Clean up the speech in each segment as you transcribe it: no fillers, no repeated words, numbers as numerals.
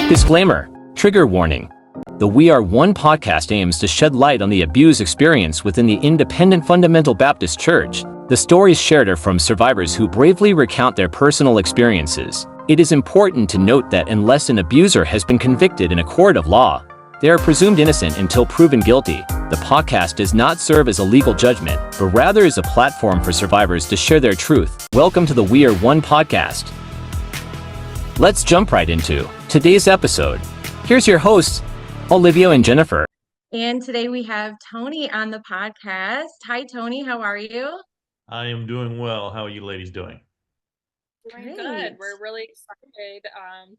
Disclaimer, trigger warning. The We Are One podcast aims to shed light on the abuse experience within the independent fundamental Baptist Church. The stories shared are from survivors who bravely recount their personal experiences. It is important to note that unless an abuser has been convicted in a court of law, they are presumed innocent until proven guilty. The podcast does not serve as a legal judgment, but rather is a platform for survivors to share their truth. Welcome to the We Are One podcast. Let's jump right into today's episode. Here's your hosts, Olivia and Jennifer. And today we have Tony on the podcast. Hi, Tony. How are you? I am doing well. How are you ladies doing? Doing good. We're really excited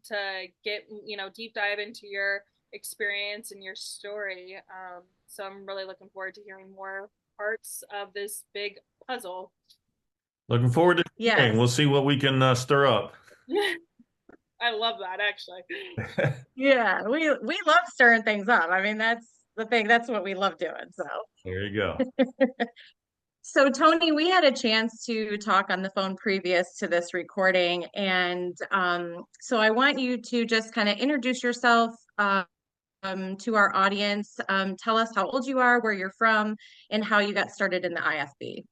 to get, deep dive into your experience and your story. So I'm really looking forward to hearing more parts of this big puzzle. Looking forward to hearing. We'll see what we can stir up. I love that, actually. Yeah, we love stirring things up. I mean, that's the thing. That's what we love doing. So there you go. So Tony, we had a chance to talk on the phone previous to this recording, and so I want you to just kind of introduce yourself to our audience. Tell us how old you are, where you're from, and how you got started in the IFB.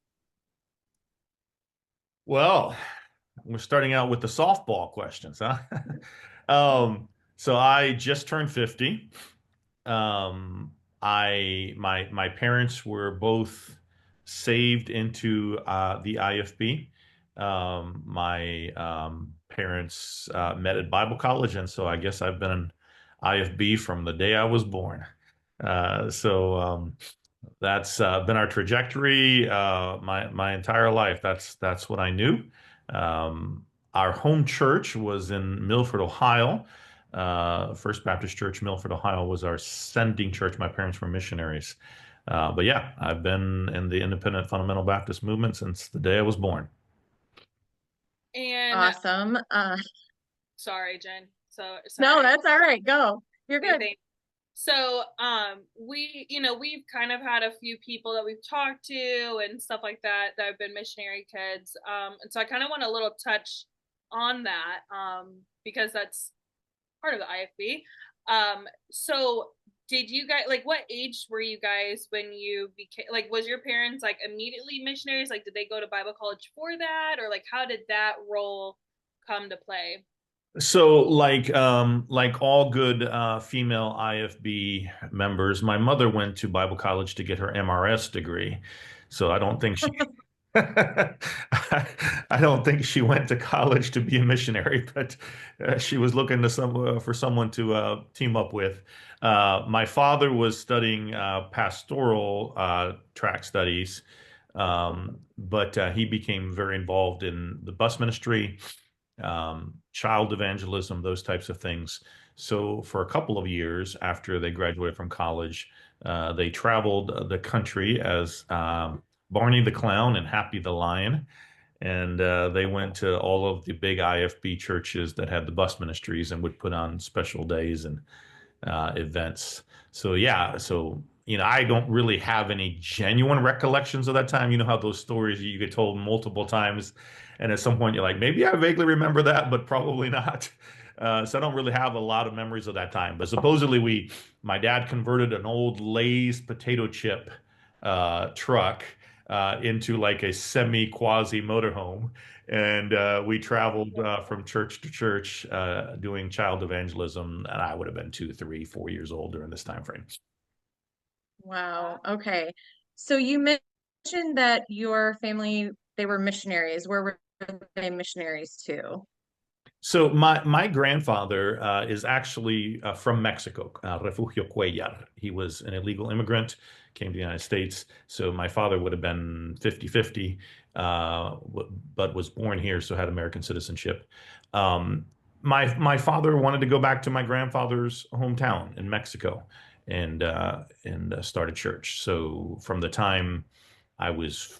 Well, we're starting out with the softball questions, huh? So I just turned 50. My parents were both saved into the IFB. My parents met at Bible college, and so I guess I've been an IFB from the day I was born. So that's been our trajectory my entire life. That's what I knew. Our home church was in Milford, Ohio. First Baptist Church, Milford, Ohio, was our sending church. My parents were missionaries. But yeah, I've been in the independent fundamental Baptist movement since the day I was born. And awesome. Sorry, Jen. Sorry. No, that's all right. Go. You're good. So, we've kind of had a few people that we've talked to and stuff like that have been missionary kids. And so I kind of want a little touch on that, because that's part of the IFB. So did you guys, what age were you guys when you became, was your parents immediately missionaries? Did they go to Bible college for that? Or how did that role come to play? So like all good female IFB members, my mother went to Bible college to get her MRS degree. So I don't think she I don't think she went to college to be a missionary, but she was looking to for someone to team up with. My father was studying pastoral track studies, but he became very involved in the bus ministry, child evangelism, those types of things. So for a couple of years after they graduated from college, they traveled the country as Barney the Clown and Happy the Lion. And they went to all of the big IFB churches that had the bus ministries and would put on special days and events. So yeah, I don't really have any genuine recollections of that time. You know how those stories you get told multiple times, and at some point you're like, maybe I vaguely remember that, but probably not. So I don't really have a lot of memories of that time. But supposedly my dad converted an old Lay's potato chip truck into a semi-quasi motorhome. And we traveled from church to church doing child evangelism. And I would have been 2, 3, 4 years old during this time frame. Wow. Okay. So you mentioned that your family, they were missionaries. Where were they missionaries to? So my grandfather is actually from Mexico, Refugio Cuellar. He was an illegal immigrant, came to the United States. So my father would have been 50-50, but was born here, so had American citizenship. My father wanted to go back to my grandfather's hometown in Mexico and start a church. So from the time I was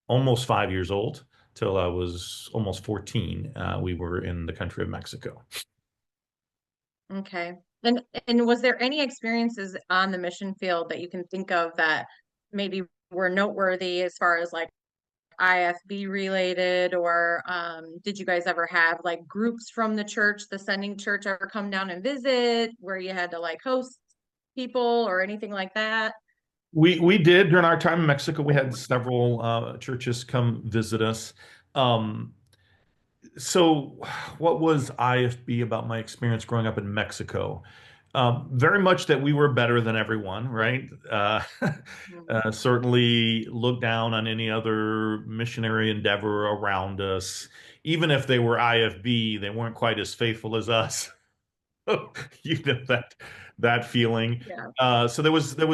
almost 5 years old till I was almost 14, we were in the country of Mexico. Okay. And was there any experiences on the mission field that you can think of that maybe were noteworthy as far as IFB related, or did you guys ever have like groups from the church, the sending church, ever come down and visit where you had to like host people or anything like that? We did during our time in Mexico. We had several churches come visit us. Um, so, what was IFB about my experience growing up in Mexico? Very much that we were better than everyone, right? Mhm. Certainly looked down on any other missionary endeavor around us. Even if they were IFB, they weren't quite as faithful as us. You know that feeling. Yeah. So there was that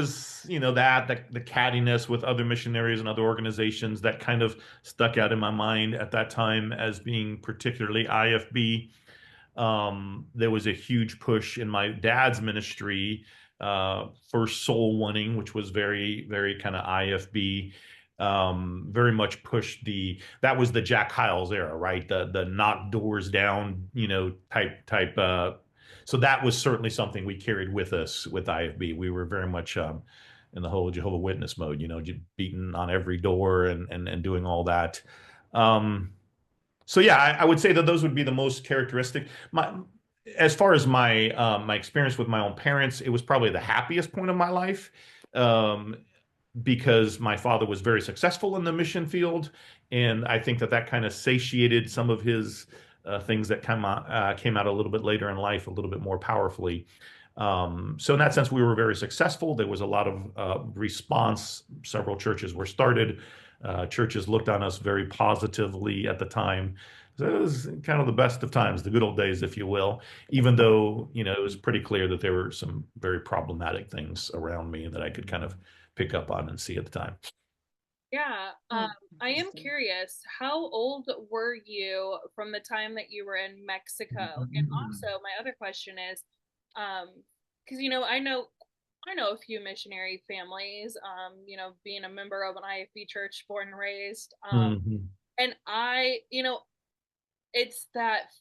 the cattiness with other missionaries and other organizations that kind of stuck out in my mind at that time as being particularly IFB. There was a huge push in my dad's ministry for soul winning, which was very, very kind of IFB. Very much pushed that was the Jack Hyles era, right? The knock doors down, type. So that was certainly something we carried with us with IFB. We were very much in the whole Jehovah Witness mode, beating on every door and doing all that. Um, so yeah, I would say that those would be the most characteristic. As far as my experience with my own parents, it was probably the happiest point of my life, um, because my father was very successful in the mission field, and I think that kind of satiated some of his things that came out a little bit later in life, a little bit more powerfully. So in that sense, we were very successful. There was a lot of response. Several churches were started. Churches looked on us very positively at the time. So it was kind of the best of times, the good old days, if you will, even though, it was pretty clear that there were some very problematic things around me that I could kind of pick up on and see at the time. Yeah, Hmm, I am interesting. curious, how old were you from the time that you were in Mexico? And also, my other question is, because I know a few missionary families, being a member of an IFB church, born and raised, Mhm. and it's that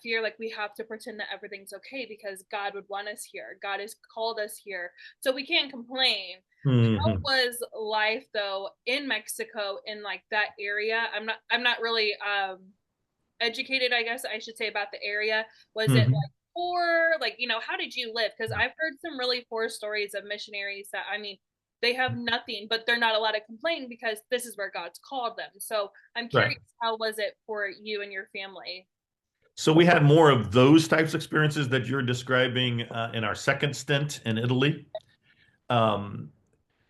fear, like we have to pretend that everything's okay because God would want us here. God has called us here, so we can't complain. How Mhm. was life though in Mexico, in like that area? I'm not really educated, I guess I should say, about the area. Was it Mhm. like poor? Like, how did you live? Because I've heard some really poor stories of missionaries that, I mean, they have nothing, but they're not allowed to complain because this is where God's called them. So I'm Right. curious, how was it for you and your family? So we had more of those types of experiences that you're describing in our second stint in Italy. Um,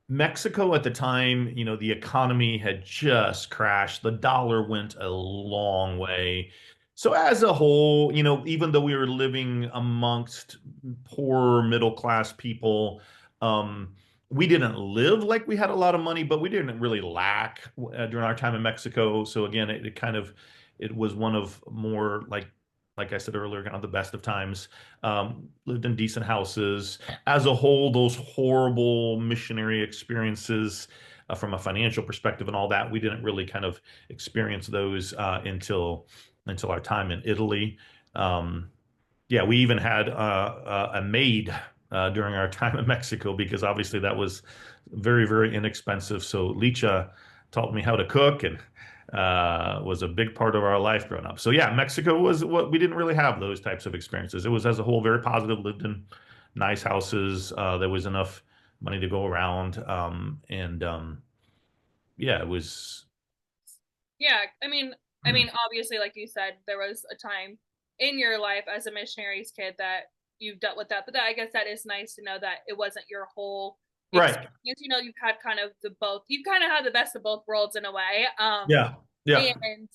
Mexico at the time, the economy had just crashed. The dollar went a long way. So as a whole, even though we were living amongst poor middle class people, um, we didn't live like we had a lot of money, but we didn't really lack during our time in Mexico. So again, it was one of more like I said earlier, kind of the best of times. Lived in decent houses as a whole, those horrible missionary experiences from a financial perspective and all that, we didn't really kind of experience those until our time in Italy. Um, yeah, we even had a maid during our time in Mexico because obviously that was very, very inexpensive. So Licha taught me how to cook and was a big part of our life growing up. So yeah, Mexico was what we didn't really have those types of experiences. It was as a whole very positive. Lived in nice houses. There was enough money to go around, and yeah, it was. Yeah, I mean, obviously, like you said, there was a time in your life as a missionary's kid that you've dealt with that, but I guess that is nice to know that it wasn't your whole Right. experience. You've had kind of you've kind of had the best of both worlds in a way. Yeah. Yeah. And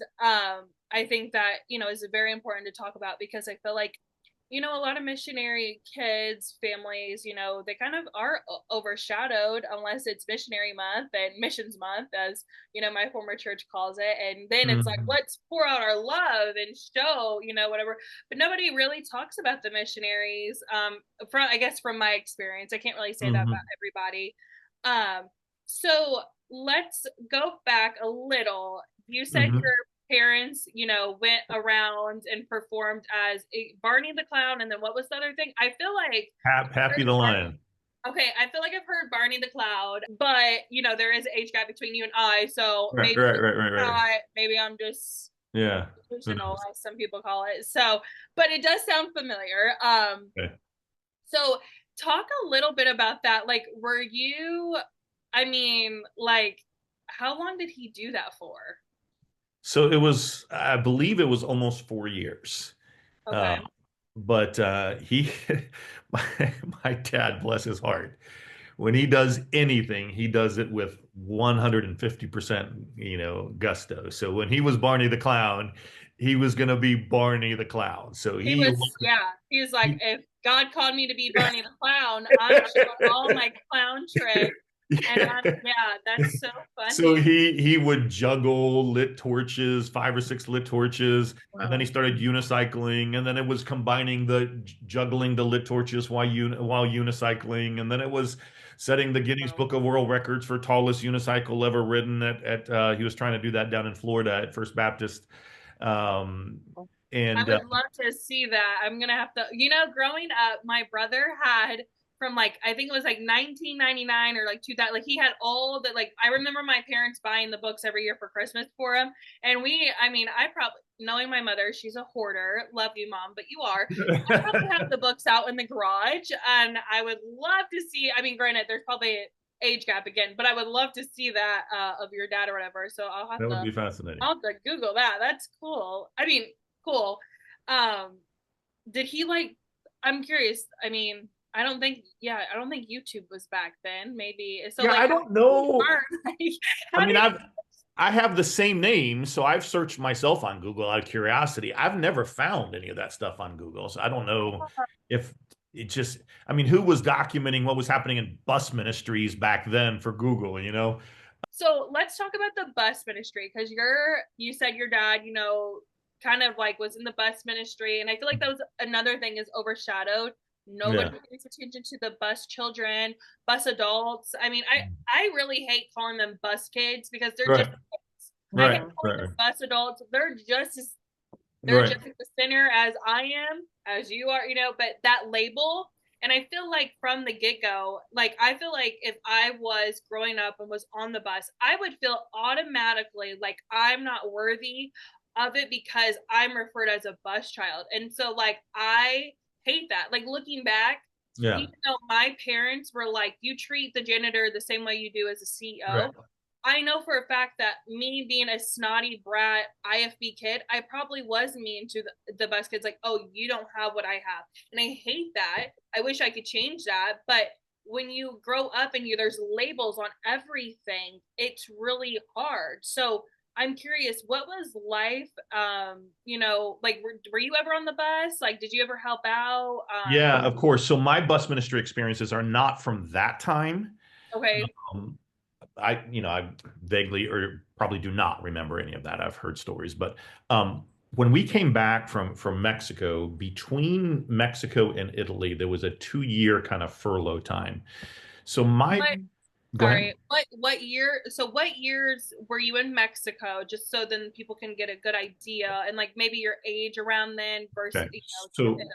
I think that, is very important to talk about because I feel like, a lot of missionary kids, families, they kind of are overshadowed unless it's missionary month and missions month, as, my former church calls it. And then it's like, Mhm. let's pour out our love and show, whatever. But nobody really talks about the missionaries. I guess from my experience, I can't really say that about Mhm. everybody. So let's go back a little. You said Mhm. your parents, went around and performed as Barney the Clown, and then what was the other thing? I feel like Happy the Lion. Okay, I feel like I've heard Barney the Clown, but you know, there is an age gap between you and I, so Right, maybe right. not, maybe I'm just Yeah. delusional, as some people call it. So, but it does sound familiar. Okay. So talk a little bit about that. Like, were you, I mean, like, how long did he do that for? So it was, I believe it was almost 4 years. Uh, Okay. but he, my, my dad, bless his heart, when he does anything, he does it with 150%, gusto. So when he was Barney the Clown, he was going to be Barney the Clown. So He was, yeah, he was like, he if God called me to be Barney the Clown, I'm showing all my clown tricks. And I'm, yeah. yeah, that's so So funny. he would juggle lit torches, 5 or 6 lit torches, and then Wow. he started unicycling, and then it was combining the juggling the lit torches while unicycling, and then it was setting the Guinness Wow. Book of World Records for tallest unicycle ever ridden at he was trying to do that down in Florida at First Baptist. Um, I and would love to see that. I'm gonna have to, you know, growing up, my brother had from like I think it was like 1999 or like 2000. Like he had all the like I remember my parents buying the books every year for Christmas for him, and I mean, I probably knowing my mother, she's a hoarder. Love you, mom, but you are. I probably have the books out in the garage, and I would love to see. I mean, granted, there's probably an age gap again, but I would love to see that of your dad or whatever. So that would be fascinating. I'll have to Google that. That's cool. I mean, cool. Um, did he like? I'm curious. I mean, I don't think. Yeah, I don't think YouTube was back then. Maybe so. Yeah, Like, I don't know. like, I how mean, did? I have the same name, so I've searched myself on Google out of curiosity. I've never found any of that stuff on Google, so I don't know if it just, I mean, who was documenting what was happening in bus ministries back then for Google, you know? So let's talk about the bus ministry because you said your dad, you know, kind of like was in the bus ministry, and I feel like that was another thing is overshadowed. Nobody Yeah. pays attention to the bus children, bus adults. I mean, I really hate calling them bus kids because they're just Right, kids. I hate right, calling right, them bus adults. They're right. just as a sinner as I am, as you are, you know, but that label, and I feel like from the get-go, like I feel like if I was growing up and was on the bus, I would feel automatically like I'm not worthy of it because I'm referred as a bus child. And so like I hate that. Like looking back, Yeah, even though my parents were like, you treat the janitor the same way you do as a CEO, right. I know for a fact that me being a snotty brat IFB kid, I probably was mean to the bus kids, like, oh, you don't have what I have. And I hate that. I wish I could change that. But when you grow up and there's labels on everything, it's really hard. So I'm curious, what was life, you know, like, were you ever on the bus? Like, did you ever help out? Yeah, of course. So my bus ministry experiences are not from that time. Okay. Um, I vaguely or probably do not remember any of that. I've heard stories, but when we came back from Mexico, between Mexico and Italy, there was a 2 year kind of furlough time. So go ahead. Sorry. What year? So what years were you in Mexico? Just so then people can get a good idea and like maybe your age around then versus Okay. you know So Italy.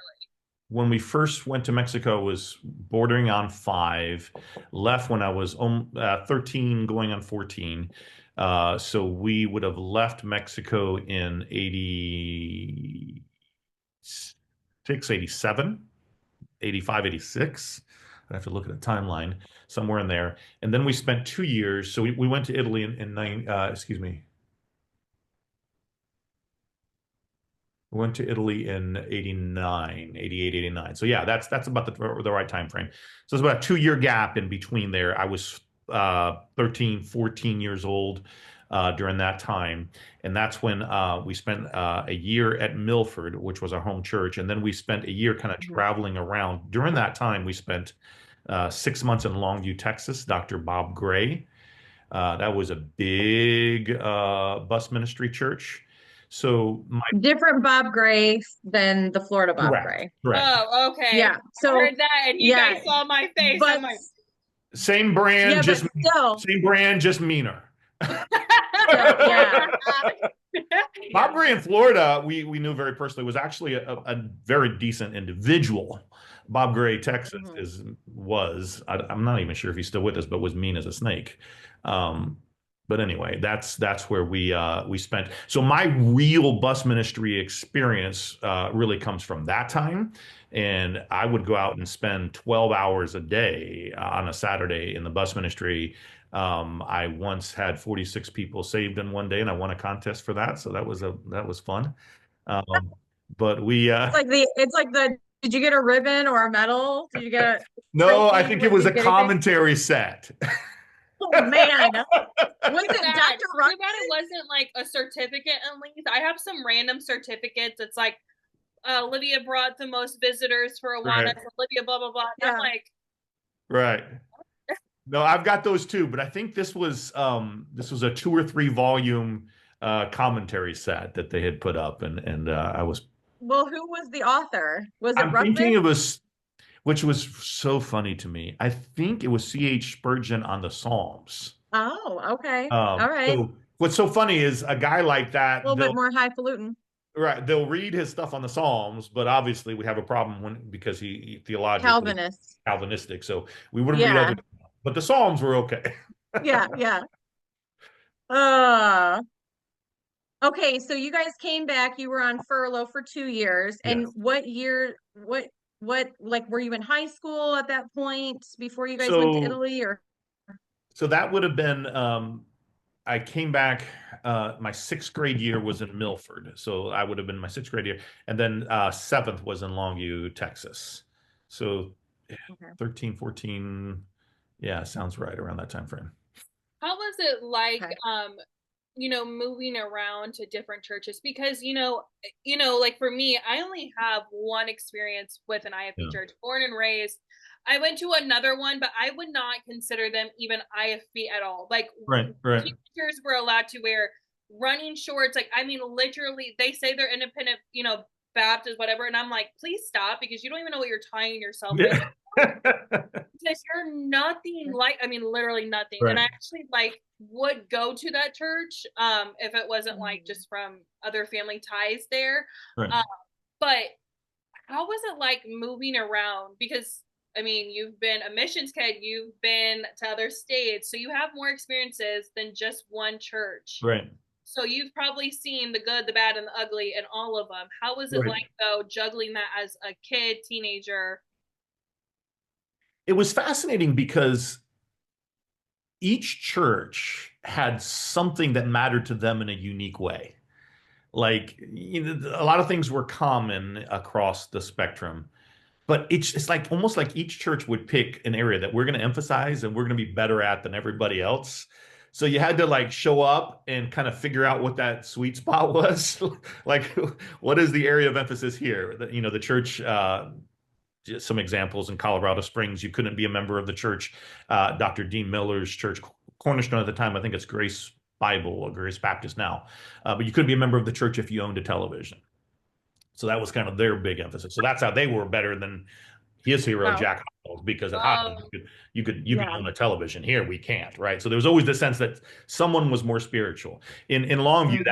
when we first went to Mexico, I was bordering on 5, left when I was 13 going on 14. So we would have left Mexico in 86, 87, 85, 86. I have to look at a timeline somewhere in there. And then we spent 2 years. So we went to Italy in excuse me. We went to Italy in 89, 88, 89. So yeah, that's about the right time frame. So it's about a 2 year gap in between there. I was 13, 14 years old during that time. And that's when we spent a year at Milford, which was our home church. And then we spent a year kind of traveling around. During that time, we spent 6 months in Longview, Texas, Dr. Bob Gray. That was a big bus ministry church. So Different Bob Gray than the Florida Bob correct, Gray. correct. Oh, okay. Yeah. I So heard that and you yeah, guys saw my face. but I'm like, Same brand, yeah, but just still, same brand, just meaner. Yeah. Bob Gray in Florida, we knew very personally, was actually a very decent individual. Bob Gray, Texas, I'm not even sure if he's still with us, but was mean as a snake. But anyway, that's where we spent. So my real bus ministry experience really comes from that time. And I would go out and spend 12 hours a day on a Saturday in the bus ministry. I once had 46 people saved in one day, and I won a contest for that. So that was fun. Um, but we It's like the did you get a ribbon or a medal? Did you get a no, I trophy? think What, it was did a you get anything? commentary set. Oh man. Was it Bad. Dr. Too Ruck? bad it wasn't like a certificate in length. I have some random certificates. It's like Olivia brought the most visitors for Awana. Right. Olivia, blah blah blah. Yeah. I'm like, Right. No, I've got those too, but I think this was a 2 or 3 volume commentary set that they had put up, and Well, who was the author? Was it I'm thinking Ruckman? it was, which was so funny to me. I think it was C.H. Spurgeon on the Psalms. Oh, okay. All right. So what's so funny is a guy like A that, little bit more highfalutin. right, they'll read his stuff on the Psalms, but obviously we have a problem because he theologically Calvinist. Calvinistic. So we wouldn't read Yeah. other, but the Psalms were okay. Yeah, yeah. Uh okay, so you guys came back, you were on furlough for 2 years. And Yes. what year, what like were you in high school at that point before you guys went to So Italy or so that would have been I came back my 6th grade year was in Milford. So I would have been my 6th grade year. And then 7th was in Longview, Texas. So okay. 13, 14, yeah, sounds right around that time frame. how was it like Okay. moving around to different churches? Because like for me, I only have one experience with an IFB Yeah. church, born and raised. I went to another one, but I would not consider them even IFB at all. Like Right. teenagers were allowed to wear running shorts. Like, I mean, literally, they say they're independent, Baptist, whatever. And I'm like, please stop, because you don't even know what you're tying yourself in. Yeah. Because you're nothing like, I mean, literally nothing. Right. And I actually would go to that church if it wasn't like just from other family ties there. Right. But how was it like moving around? Because I mean, you've been a missions kid, you've been to other states, so you have more experiences than just one church. Right. So you've probably seen the good, the bad, and the ugly in all of them. How was it Right. like, though, juggling that as a kid, teenager? It was fascinating because each church had something that mattered to them in a unique way. Like, a lot of things were common across the spectrum, but it's like almost like each church would pick an area that we're going to emphasize and we're going to be better at than everybody else. So you had to like show up and kind of figure out what that sweet spot was. Like, what is the area of emphasis here? The church, just some examples in Colorado Springs, you couldn't be a member of the church. Dr. Dean Miller's church, Cornerstone at the time, I think it's Grace Bible or Grace Baptist now. But you couldn't be a member of the church if you owned a television. So that was kind of their big emphasis. So that's how they were better than his hero, Wow. Jack Hyles, because at Hyles you could Yeah. own a television. Here we can't, right? So there was always the sense that someone was more spiritual. In Longview,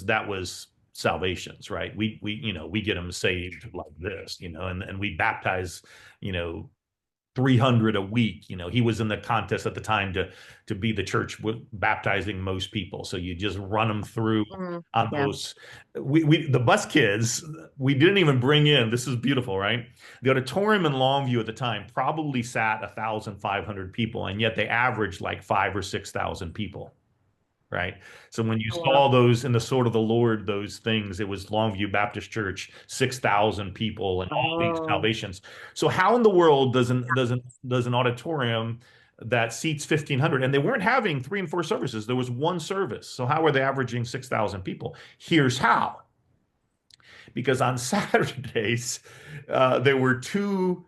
that was salvations, right? We get them saved like this, and we baptize, 300 a week. He was in the contest at the time to be the church baptizing most people. So you just run them through on Yeah. those. The bus kids, we didn't even bring in. This is beautiful, right? The auditorium in Longview at the time probably sat 1,500 people, and yet they averaged like 5,000 or 6,000 people. Right. So when you saw those in the Sword of the Lord, those things, it was Longview Baptist Church, 6,000 people and all these salvations. So how in the world does an auditorium that seats 1,500, and they weren't having 3 and 4 services, there was one service. So how are they averaging 6,000 people? Here's how. Because on Saturdays, there were 2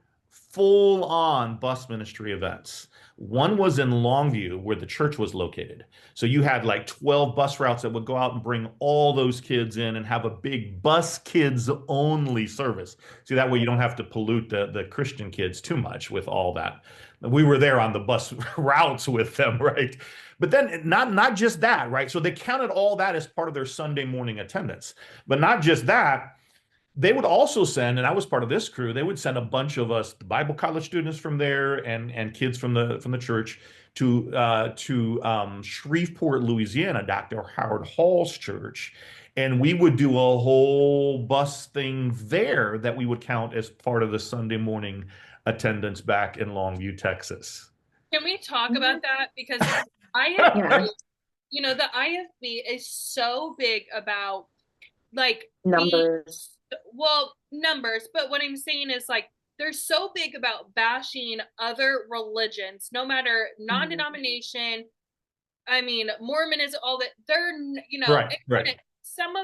full-on bus ministry events. One was in Longview, where the church was located. So you had like 12 bus routes that would go out and bring all those kids in and have a big bus kids only service. See, that way you don't have to pollute the Christian kids too much with all that. We were there on the bus routes with them, right? But then not just that, right? So they counted all that as part of their Sunday morning attendance. But not just that, they would also send, and I was part of this crew, they would send a bunch of us, the Bible college students from there and kids from the church to Shreveport, Louisiana, Dr. Howard Hall's church. And we would do a whole bus thing there that we would count as part of the Sunday morning attendance back in Longview, Texas. Can we talk about that? Because Yeah. the IFB is so big about like Numbers. numbers, but what I'm saying is like they're so big about bashing other religions, no matter non-denomination. I mean, Mormon is all that they're, Right. Some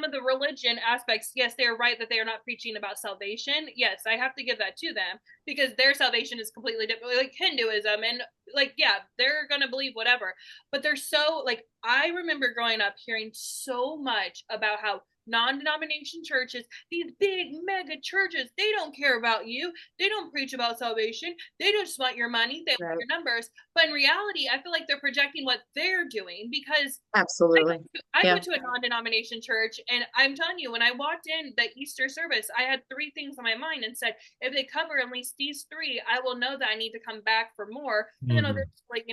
of the religion aspects, yes, they're right that they are not preaching about salvation. Yes, I have to give that to them because their salvation is completely different, like Hinduism, and like, yeah, they're gonna believe whatever. But they're so like, I remember growing up hearing so much about how non-denomination churches, these big mega churches, they don't care about you. They don't preach about salvation. They just want your money. They want your numbers. But in reality, I feel like they're projecting what they're doing because Absolutely. I went to a non-denomination church, and I'm telling you, when I walked in the Easter service, I had 3 things on my mind and said, if they cover at least these 3, I will know that I need to come back for more. And then there's like,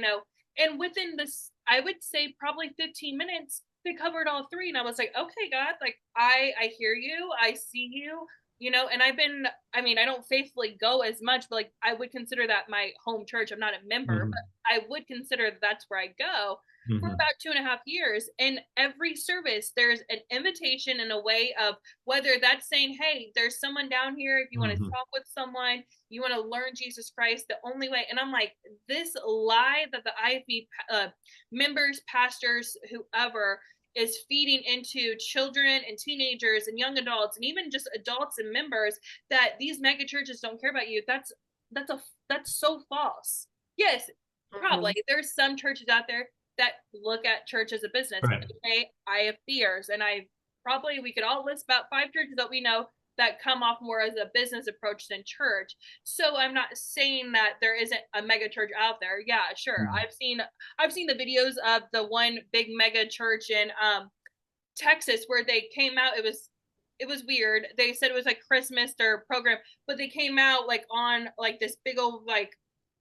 and within this, I would say probably 15 minutes, they covered all 3, and I was like, okay, God, like I hear you, I see you, and I don't faithfully go as much, but like I would consider that my home church. I'm not a member, but I would consider that's where I go for about 2.5 years. And every service, there's an invitation and a way of whether that's saying, hey, there's someone down here. If you want to talk with someone, you want to learn Jesus Christ, the only way. And I'm like, this lie that the IFB members, pastors, whoever is feeding into children and teenagers and young adults and even just adults and members that these mega churches don't care about you. That's so false. Yes, probably there's some churches out there that look at church as a business. Right. Okay, I have fears, and we could all list about 5 churches that we know that come off more as a business approach than church. So I'm not saying that there isn't a mega church out there. Yeah, sure. I've seen the videos of the one big mega church in Texas where they came out. It was weird. They said it was like Christmas their program, but they came out like on like this big old like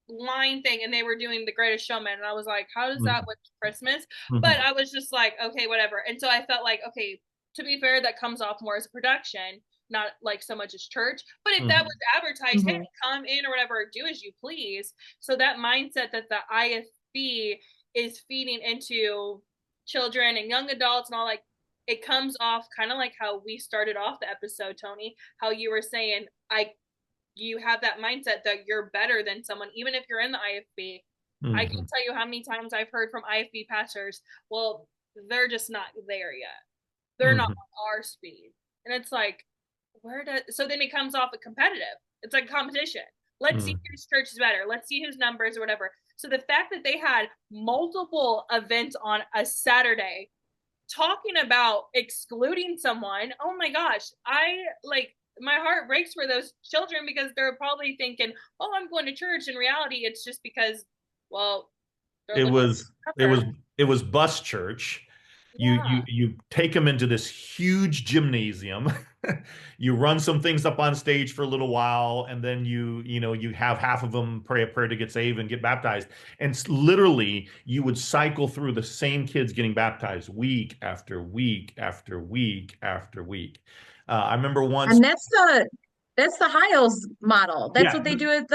line thing, and they were doing the Greatest Showman, and I was like, how does that with Christmas? But I was just like, okay, whatever. And so I felt like, okay, to be fair, that comes off more as a production, not like so much as church. But if that was advertised, hey, come in or whatever, do as you please. So that mindset that the IFB is feeding into children and young adults and all, like, it comes off kind of like how we started off the episode, Tony, how you were saying, you have that mindset that you're better than someone, even if you're in the IFB. I can tell you how many times I've heard from IFB pastors, well, they're just not there yet. They're not on our speed. And it's like, so then it comes off a competitive. It's like competition. Let's see whose church is better. Let's see whose numbers or whatever. So the fact that they had multiple events on a Saturday talking about excluding someone, oh my gosh, my heart breaks for those children because they're probably thinking, oh, I'm going to church. In reality, it's just because, well, it was bus church. You take them into this huge gymnasium. You run some things up on stage for a little while, and then you have half of them pray a prayer to get saved and get baptized. And literally, you would cycle through the same kids getting baptized week after week after week after week. I remember once, and that's the Hiles model. That's what they do at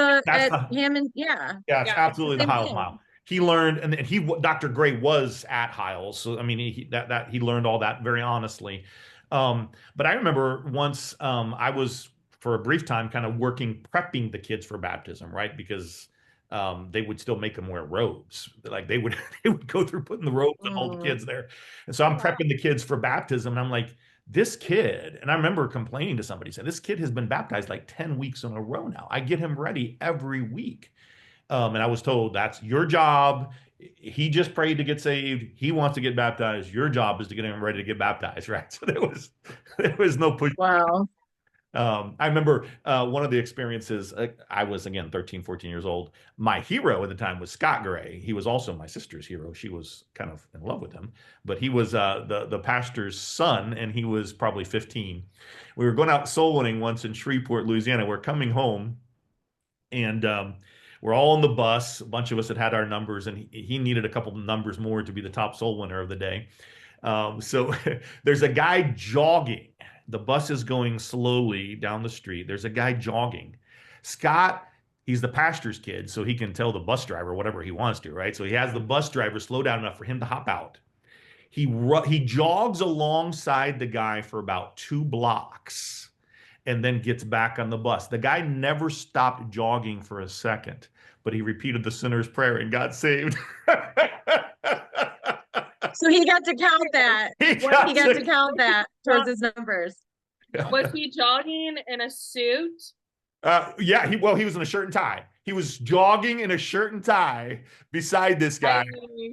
Hammond. Yeah, it's absolutely the Hiles model. He learned, and Dr. Gray was at Hiles, so I mean, he learned all that very honestly. But I remember once I was for a brief time kind of prepping the kids for baptism, right? Because they would still make them wear robes. Like they would go through putting the robes on all the kids there. And so I'm prepping the kids for baptism, and I'm like, this kid, and I remember complaining to somebody, saying, this kid has been baptized like 10 weeks in a row now. I get him ready every week. And I was told, that's your job. He just prayed to get saved. He wants to get baptized. Your job is to get him ready to get baptized, right? So there was no push. Wow. I remember one of the experiences, I was, again, 13, 14 years old. My hero at the time was Scott Gray. He was also my sister's hero. She was kind of in love with him, but he was the pastor's son, and he was probably 15. We were going out soul winning once in Shreveport, Louisiana. We're coming home, and we're all on the bus. A bunch of us had our numbers, and he needed a couple of numbers more to be the top soul winner of the day. So there's a guy jogging. The bus is going slowly down the street. There's a guy jogging. Scott, he's the pastor's kid, so he can tell the bus driver whatever he wants to, right? So he has the bus driver slow down enough for him to hop out. He jogs alongside the guy for about 2 blocks and then gets back on the bus. The guy never stopped jogging for a second, but he repeated the sinner's prayer and got saved. So he got to count that. He got to count that towards his numbers. Was he jogging in a suit? Yeah, he was in a shirt and tie. He was jogging in a shirt and tie beside this guy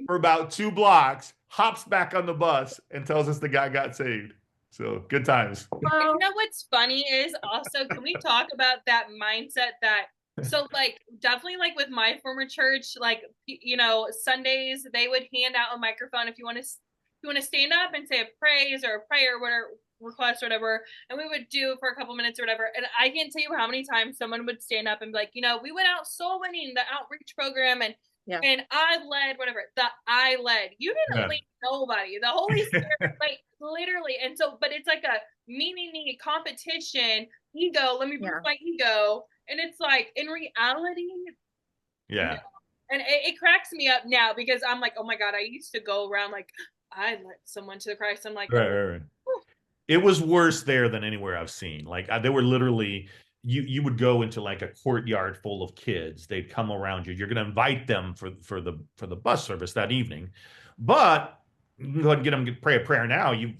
for about 2 blocks, hops back on the bus, and tells us the guy got saved. So good times. Well, You know what's funny is also, can we talk about that mindset that, so like definitely like with my former church, like, you know, Sundays they would hand out a microphone if you want to stand up and say a praise or a prayer, whatever request, whatever, and we would do it for a couple minutes or whatever. And I can't tell you how many times someone would stand up and be like, you know, we went out soul winning, the outreach program, and Yeah. and I led whatever. I led. You didn't lead nobody. The Holy Spirit, like literally. And so, but it's like a meaning competition, ego. Let me prove my ego. And it's like, in reality, Yeah. you know, and it cracks me up now because I'm like, oh my God, I used to go around like, I led someone to the Christ. I'm like, Right. It was worse there than anywhere I've seen. Like they were literally, you would go into like a courtyard full of kids. They'd come around you. You're going to invite them for the bus service that evening, but you can go ahead and get them to pray a prayer now. You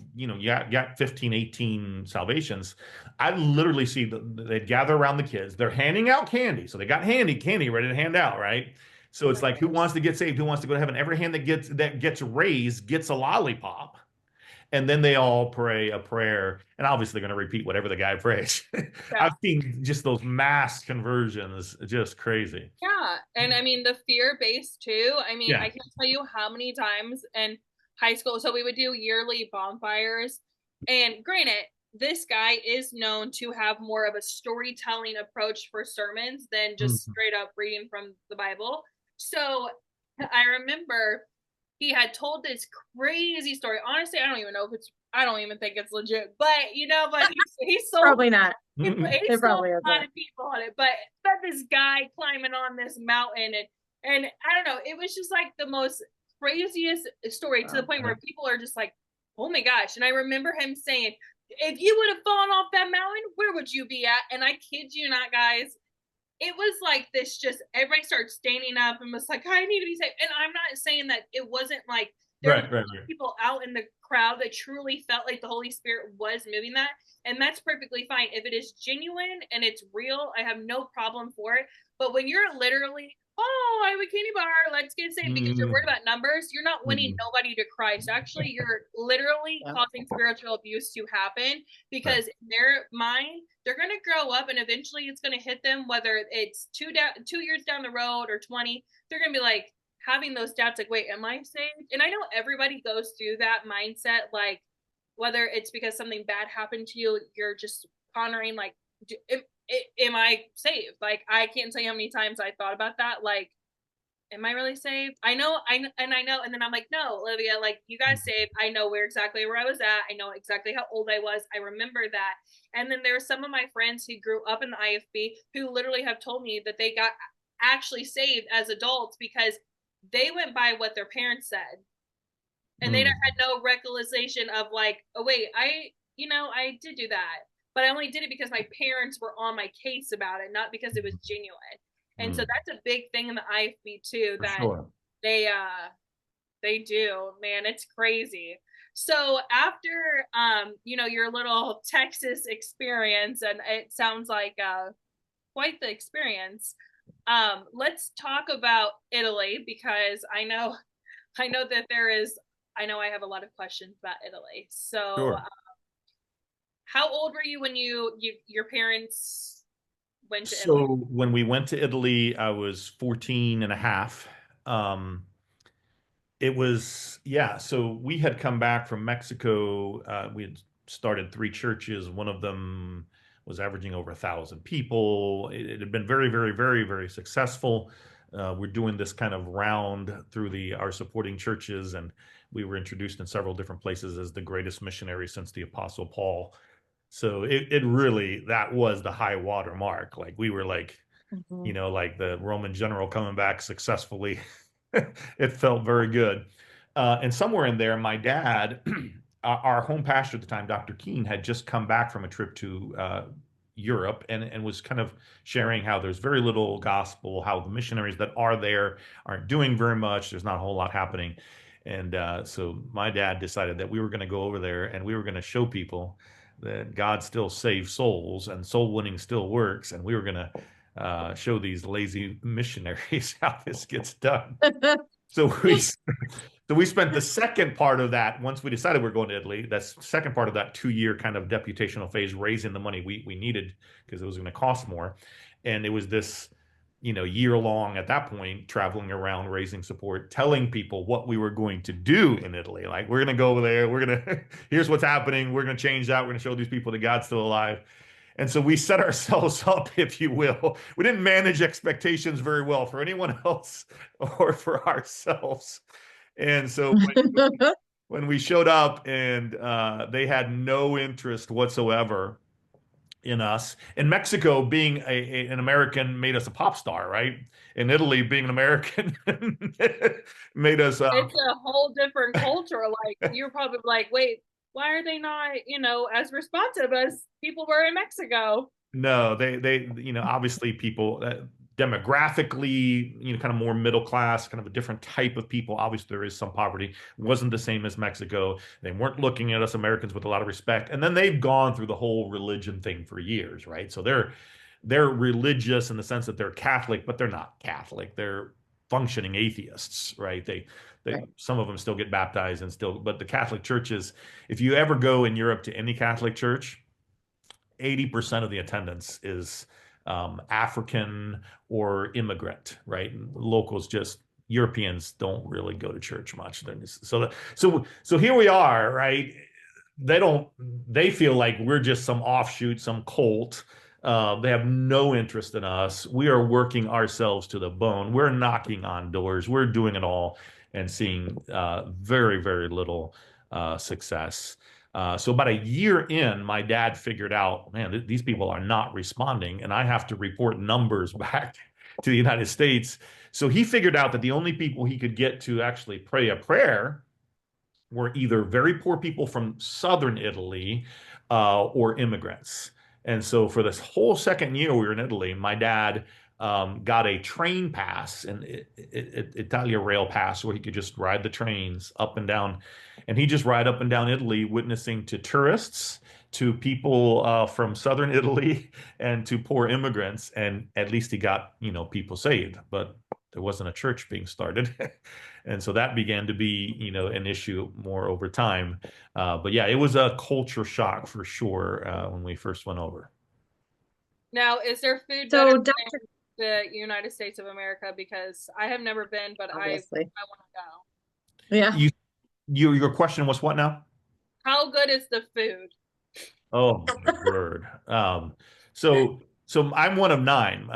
got 15, 18 salvations. I literally see they'd gather around the kids. They're handing out candy, so they got candy ready to hand out, right? So it's like, who wants to get saved? Who wants to go to heaven? Every hand that gets raised gets a lollipop. And then they all pray a prayer, and obviously they're going to repeat whatever the guy prays. Yeah. I've seen just those mass conversions, just crazy. Yeah, and I mean the fear-based too. I mean, I can't tell you how many times in high school. So we would do yearly bonfires, and granted, this guy is known to have more of a storytelling approach for sermons than just straight up reading from the Bible. So I remember he had told this crazy story. Honestly, I don't even think it's legit, but but he's so probably not. He probably a lot of people on it, but this guy climbing on this mountain and I don't know, it was just like the most craziest story to the point where people are just like, oh my gosh. And I remember him saying, if you would have fallen off that mountain, where would you be at? And I kid you not, guys, it was like this, just everybody started standing up and was like, I need to be safe. And I'm not saying that it wasn't like there were people out in the crowd that truly felt like the Holy Spirit was moving that. And that's perfectly fine. If it is genuine and it's real, I have no problem for it. But when you're literally, oh, I have a candy bar, let's get saved because you're worried about numbers, you're not winning nobody to Christ. Actually, you're literally causing spiritual abuse to happen because in their mind, they're going to grow up and eventually it's going to hit them, whether it's 2 years down the road or 20, they're going to be like having those doubts like, wait, am I saved? And I know everybody goes through that mindset, like whether it's because something bad happened to you, you're just pondering like, am I saved? Like, I can't tell you how many times I thought about that. Like, am I really saved? I know. And then I'm like, no, Olivia, like you got saved. I know exactly where I was at. I know exactly how old I was. I remember that. And then there are some of my friends who grew up in the IFB who literally have told me that they got actually saved as adults because they went by what their parents said. And they had no recollection of like, oh wait, I did do that. But I only did it because my parents were on my case about it, not because it was genuine. And so that's a big thing in the IFB too, that they do, man, it's crazy. So after your little Texas experience, and it sounds like quite the experience. Let's talk about Italy, because I know that I know I have a lot of questions about Italy. So Sure. how old were you when your parents went to Italy? So when we went to Italy, I was 14 and a half. Um, It was, yeah. So we had come back from Mexico. We had started three churches. One of them was averaging over 1,000 people. It had been very, very, very, very successful. We're doing this kind of round through our supporting churches, and we were introduced in several different places as the greatest missionary since the Apostle Paul. So it really, that was the high water mark. Like we were like, Mhm. like the Roman general coming back successfully. It felt very good. And somewhere in there, my dad, our home pastor at the time, Dr. Keene, had just come back from a trip to Europe and was kind of sharing how there's very little gospel, how the missionaries that are there aren't doing very much. There's not a whole lot happening. And so my dad decided that we were going to go over there and we were going to show people that God still saves souls and soul winning still works. And we were going to show these lazy missionaries how this gets done. So we spent the second part of that once we decided we are going to Italy. That's the second part of that 2 year kind of deputational phase, raising the money we needed because it was going to cost more, and it was this year long at that point, traveling around raising support, telling people what we were going to do in Italy. Like we're going to go over there, we're going to here's what's happening, we're going to change that, we're going to show these people that God's still alive. And so we set ourselves up, if you will. We didn't manage expectations very well for anyone else or for ourselves. And so when we showed up and they had no interest whatsoever in us. In Mexico, being an American made us a pop star, right? In Italy, being an American made us. It's a whole different culture. Like you're probably like, wait, why are they not, as responsive as people were in Mexico? No, they obviously people demographically, kind of more middle class, kind of a different type of people. Obviously, there is some poverty. It wasn't the same as Mexico. They weren't looking at us Americans with a lot of respect. And then they've gone through the whole religion thing for years, right? So they're religious in the sense that they're Catholic, but they're not Catholic. They're functioning atheists, right? Right. Some of them still get baptized and still, but the Catholic churches, if you ever go in Europe to any Catholic church, 80% of the attendance is African or immigrant, right? Locals, just Europeans don't really go to church much. So here we are, right? They feel like we're just some offshoot, some cult. They have no interest in us. We are working ourselves to the bone. We're knocking on doors. We're doing it all and seeing very, very little success. So about a year in, my dad figured out, man, these people are not responding, and I have to report numbers back to the United States. So he figured out that the only people he could get to actually pray a prayer were either very poor people from southern Italy or immigrants. And so for this whole second year we were in Italy, my dad got a train pass, and Italia rail pass, where he could just ride the trains up and down. And he just ride up and down Italy, witnessing to tourists, to people from southern Italy, and to poor immigrants. And at least he got, people saved. But there wasn't a church being started. And so that began to be, an issue more over time. But yeah, it was a culture shock for sure when we first went over. Now, is there food better So, than Dr. the United States of America? Because I have never been, but I Obviously, want to go. yeah. Your question was what now? How good is the food? Oh my word. So I'm one of nine.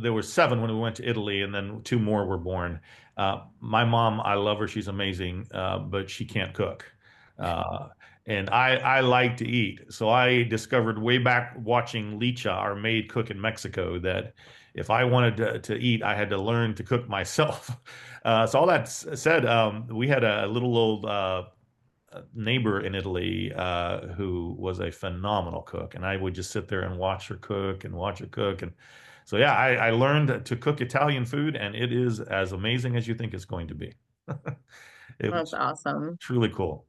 There were seven when we went to Italy, and then two more were born. My mom, I love her. She's amazing, but she can't cook. Uh, and I like to eat. So I discovered way back watching Licha, our maid cook in Mexico, that if I wanted to eat, I had to learn to cook myself. So all that said, we had a little old neighbor in Italy who was a phenomenal cook, and I would just sit there and watch her cook and watch her cook. And so, yeah, I learned to cook Italian food, and it is as amazing as you think it's going to be. It That's was awesome. truly cool.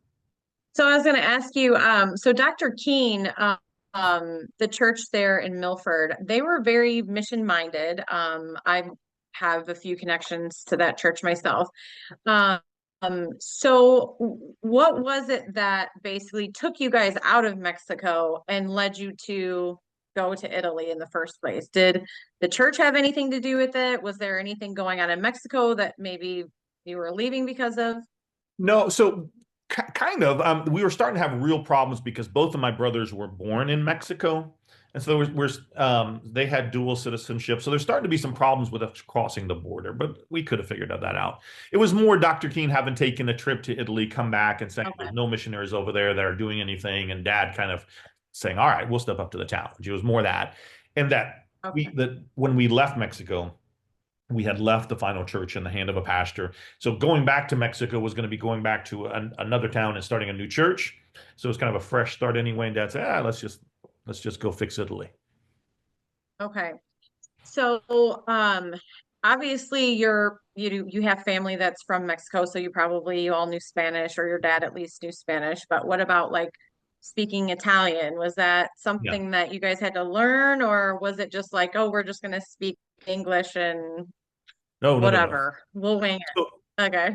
So I was going to ask you, so Dr. Keen, the church there in Milford, they were very mission minded. I have a few connections to that church myself. Um, so what was it that basically took you guys out of Mexico and led you to go to Italy in the first place? Did the church have anything to do with it? Was there anything going on in Mexico that maybe you were leaving because of? No, so kind of. We were starting to have real problems because both of my brothers were born in Mexico, and so they had dual citizenship. So there's starting to be some problems with us crossing the border, but we could have figured that out. It was more Dr. King having taken a trip to Italy, come back and saying Okay. there's no missionaries over there that are doing anything, and Dad kind of saying, "All right, we'll step up to the challenge." It was more that, and Okay. that when we left Mexico, we had left the final church in the hand of a pastor. So going back to Mexico was going to be going back to another town and starting a new church. So it was kind of a fresh start anyway. And Dad said, let's just go fix Italy. Okay. So, obviously you have family that's from Mexico, so you all knew Spanish, or your dad at least knew Spanish. But what about like speaking Italian? Was that Yeah. something that you guys had to learn, or was it just like, oh, we're just gonna speak English and No, no, no, no. whatever, we'll wing So, it? Okay.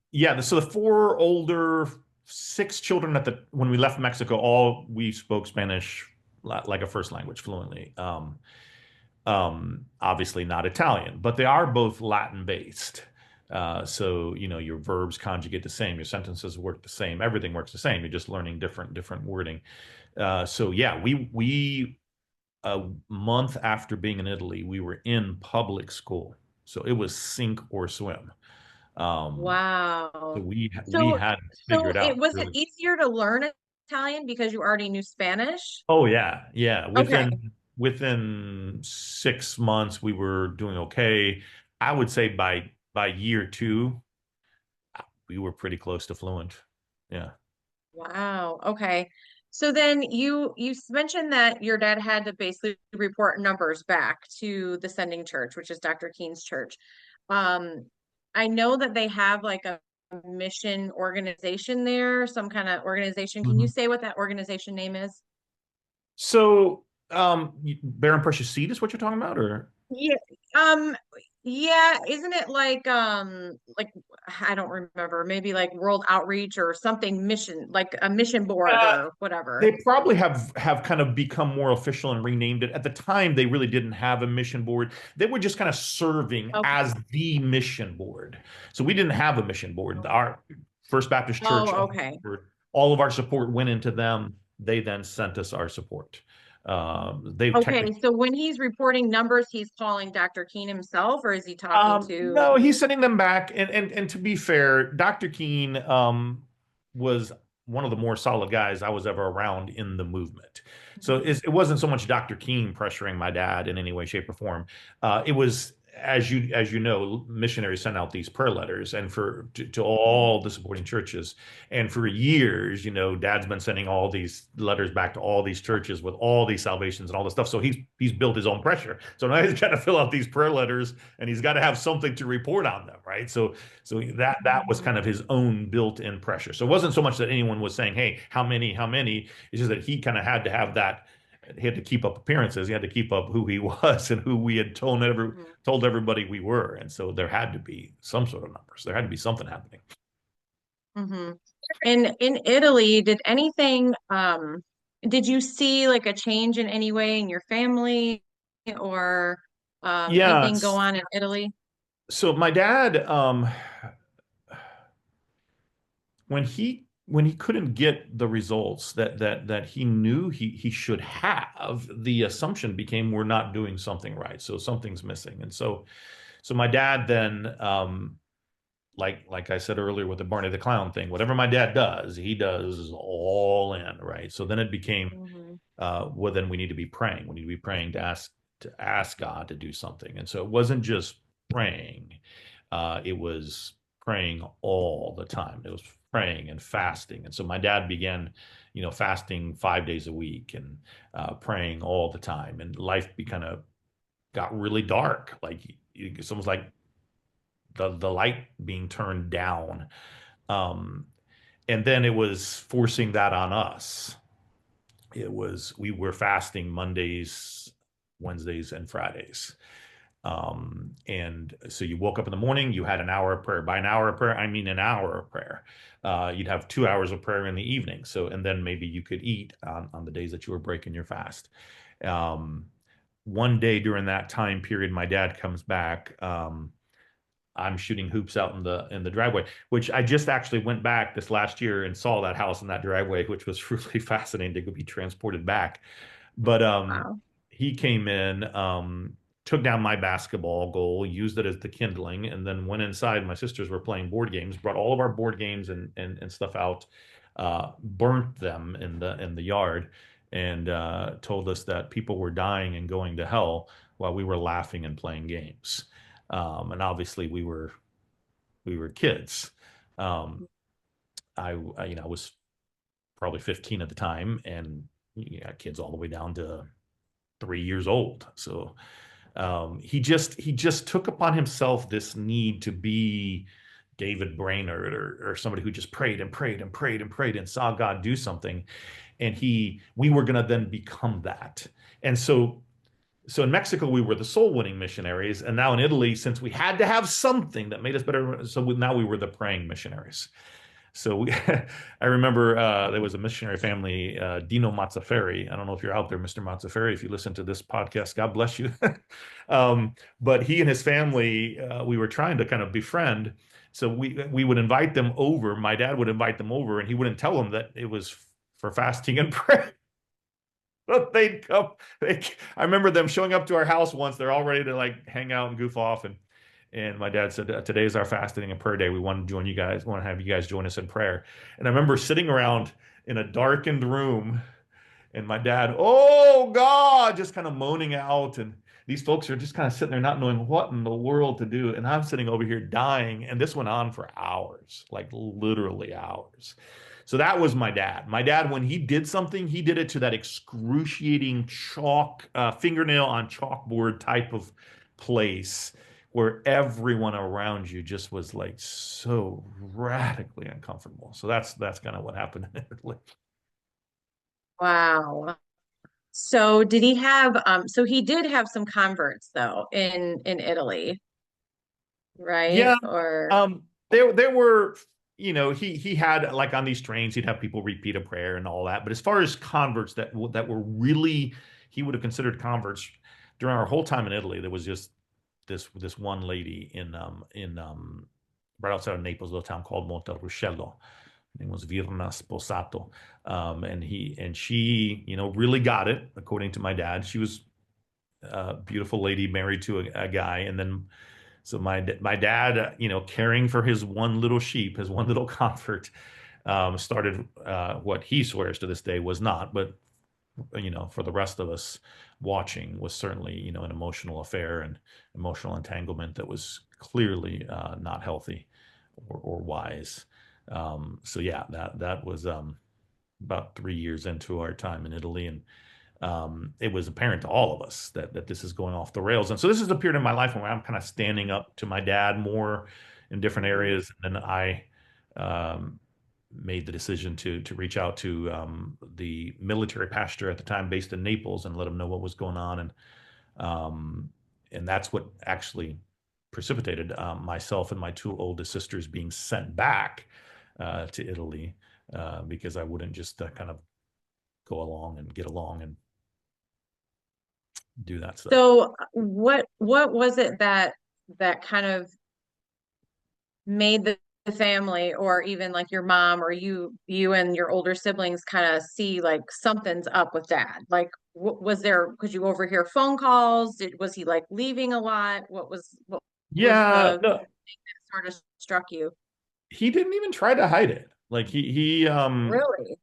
yeah. So the four older, six children when we left Mexico, all we spoke Spanish like a first language fluently. Obviously not Italian, but they are both Latin based. So your verbs conjugate the same, your sentences work the same, everything works the same. You're just learning different wording. So yeah, we a month after being in Italy, we were in public school, so it was sink or swim. So Wow. we So had to figure so it it out was it really. easier to learn Italian because you already knew Spanish? Oh yeah, yeah. Okay. Within 6 months, we were doing okay. I would say by year two, we were pretty close to fluent. Yeah. Wow. Okay. So then mentioned that your dad had to basically report numbers back to the sending church, which is Dr. Keen's church. Um, I know that they have like a mission organization there, some kind of organization. Can you Mhm. say what that organization name is? So, Bear and Precious Seed is what you're talking about, or? Yeah. Um, yeah, isn't it like I don't remember, maybe like World Outreach or something mission, like a mission board Uh, or whatever. They probably have kind of become more official and renamed it. At the time, they really didn't have a mission board. They were just kind of serving Okay. as the mission board. So we didn't have a mission board. Our First Baptist Church, Oh, okay. all of our support went into them. They then sent us our support. They've Okay, technically so when he's reporting numbers, he's calling Dr. Keen himself, or is he talking to? No, he's sending them back. And to be fair, Dr. Keen was one of the more solid guys I was ever around in the movement. So it wasn't so much Dr. Keen pressuring my dad in any way, shape, or form. It was, as you know, missionaries send out these prayer letters and to all the supporting churches. And for years, Dad's been sending all these letters back to all these churches with all these salvations and all this stuff. So he's built his own pressure. So now he's got to fill out these prayer letters and he's got to have something to report on them, right? So that was kind of his own built-in pressure. So it wasn't so much that anyone was saying, "Hey, how many, how many?" It's just that he kind of had to have that. He had to keep up appearances. He had to keep up who he was and who we had Mhm. told everybody we were. And so there had to be some sort of numbers. There had to be something happening. Mhm. And in Italy, did you see like a change in any way in your family or Yeah. anything go on in Italy? So my dad, when he couldn't get the results that he knew he should have, the assumption became we're not doing something right. So something's missing. And so my dad then, like I said earlier with the Barney the Clown thing, whatever my dad does, he does all in, right? So then it became, Mhm. well, then we need to be praying. We need to be praying to ask God to do something. And so it wasn't just praying. It was praying all the time. It was praying and fasting. And so my dad began, fasting 5 days a week and praying all the time. And life kind of got really dark. Like it's almost like the light being turned down. Um, And then it was forcing that on us. We were fasting Mondays, Wednesdays, and Fridays. And so you woke up in the morning, you had an hour of prayer. By an hour of prayer, I mean an hour of prayer. You'd have 2 hours of prayer in the evening. So, and then maybe you could eat on the days that you were breaking your fast. One day during that time period, my dad comes back. I'm shooting hoops out in the driveway, which I just actually went back this last year and saw that house in that driveway, which was really fascinating to be transported back. But Wow. he came in, took down my basketball goal, used it as the kindling, and then went inside. My sisters were playing board games, brought all of our board games and stuff out, burnt them in the yard, and told us that people were dying and going to hell while we were laughing and playing games. And obviously we were kids. I was probably 15 at the time, and kids all the way down to 3 years old. So he just took upon himself this need to be David Brainerd or somebody who just prayed and prayed and prayed and prayed and saw God do something. And we were going to then become that. And so in Mexico, we were the soul winning missionaries. And now in Italy, since we had to have something that made us better, so now we were the praying missionaries. So I remember there was a missionary family, Dino Mazzaferri. I don't know if you're out there, Mr. Mazzaferri. If you listen to this podcast, God bless you. But he and his family, we were trying to kind of befriend. So we would invite them over. My dad would invite them over, and he wouldn't tell them that it was for fasting and prayer. But they'd come. I remember them showing up to our house once. They're all ready to like hang out and goof off, and my dad said, today is our fasting and prayer day. We want to join you guys, want to have you guys join us in prayer. And I remember sitting around in a darkened room, and my dad, oh God, just kind of moaning out. And these folks are just kind of sitting there not knowing what in the world to do. And I'm sitting over here dying. And this went on for hours, like literally hours. So that was my dad. My dad, when he did something, he did it to that excruciating fingernail on chalkboard type of place where everyone around you just was like so radically uncomfortable. So that's kind of what happened. Wow. So did he have so he did have some converts though in Italy, Yeah, right? Or there were, he had like on these trains, he'd have people repeat a prayer and all that. But as far as converts that were really, he would have considered converts during our whole time in Italy, there was just this one lady in right outside of Naples, a little town called Monteruscello. Her name was Virna Sposato, and she, really got it. According to my dad, she was a beautiful lady married to a guy, and then so my dad, caring for his one little sheep, his one little convert, started what he swears to this day was not, but for the rest of us watching was certainly, an emotional affair and emotional entanglement that was clearly not healthy or wise. So yeah, that was about 3 years into our time in Italy, and it was apparent to all of us that this is going off the rails. And so this is a period in my life where I'm kind of standing up to my dad more in different areas. And then I made the decision to reach out to the military pastor at the time based in Naples and let him know what was going on. And that's what actually precipitated myself and my two oldest sisters being sent back to Italy because I wouldn't just kind of go along and get along and do that stuff. so what was it that kind of made the family or even like your mom or you and your older siblings kind of see like something's up with dad? Like was there, could you overhear phone calls? Was he like leaving a lot? What was Yeah, the no, thing that sort of struck you? he didn't even try to hide it. Like he Really?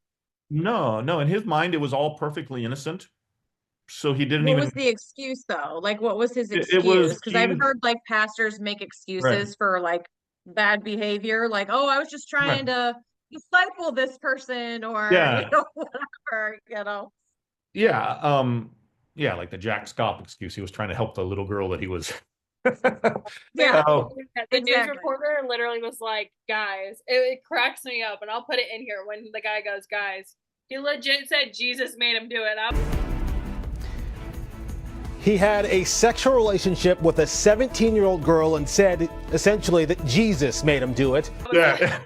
no, in his mind it was all perfectly innocent. So he didn't What even was the excuse though? Like what was his it was excuse? Because I've he heard like pastors make right, excuses for like bad behavior, like, oh, I was just right. trying to disciple this person or Yeah. whatever. Yeah, yeah, like the Jack Scott excuse. He was trying to help the little girl that he was Yeah, Oh, The news exactly. reporter literally was like, guys, it cracks me up, and I'll put it in here when the guy goes, guys, he legit said Jesus made him do it. He had a sexual relationship with a 17-year-old girl and said essentially that Jesus made him do it. yeah.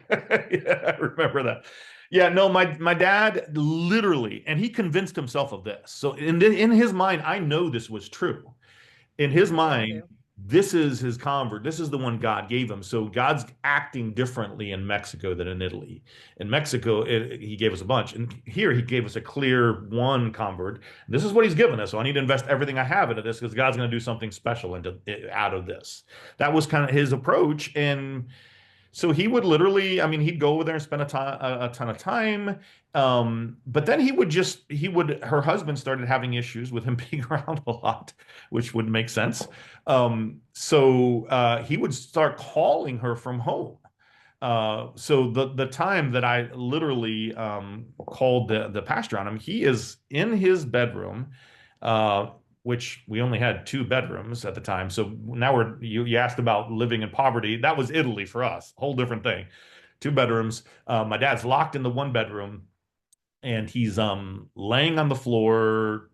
Yeah, I remember that. Yeah, no, my dad literally, and he convinced himself of this. So in his mind, I know this was true. In his mind, too. this is his convert. This is the one God gave him. So God's acting differently in Mexico than in Italy. In Mexico, he gave us a bunch, and here he gave us a clear one convert. This is what he's given us. So I need to invest everything I have into this because God's going to do something special out of this. That was kind of his approach, and so he would literally, I mean, he'd go over there and spend a ton of time. But then her husband started having issues with him being around a lot, which would make sense. So he would start calling her from home. So the time that I literally called the pastor on him, he is in his bedroom, which we only had 2 bedrooms at the time. So now you asked about living in poverty. That was Italy for us, whole different thing. 2 bedrooms. My dad's locked in the 1 bedroom, and he's laying on the floor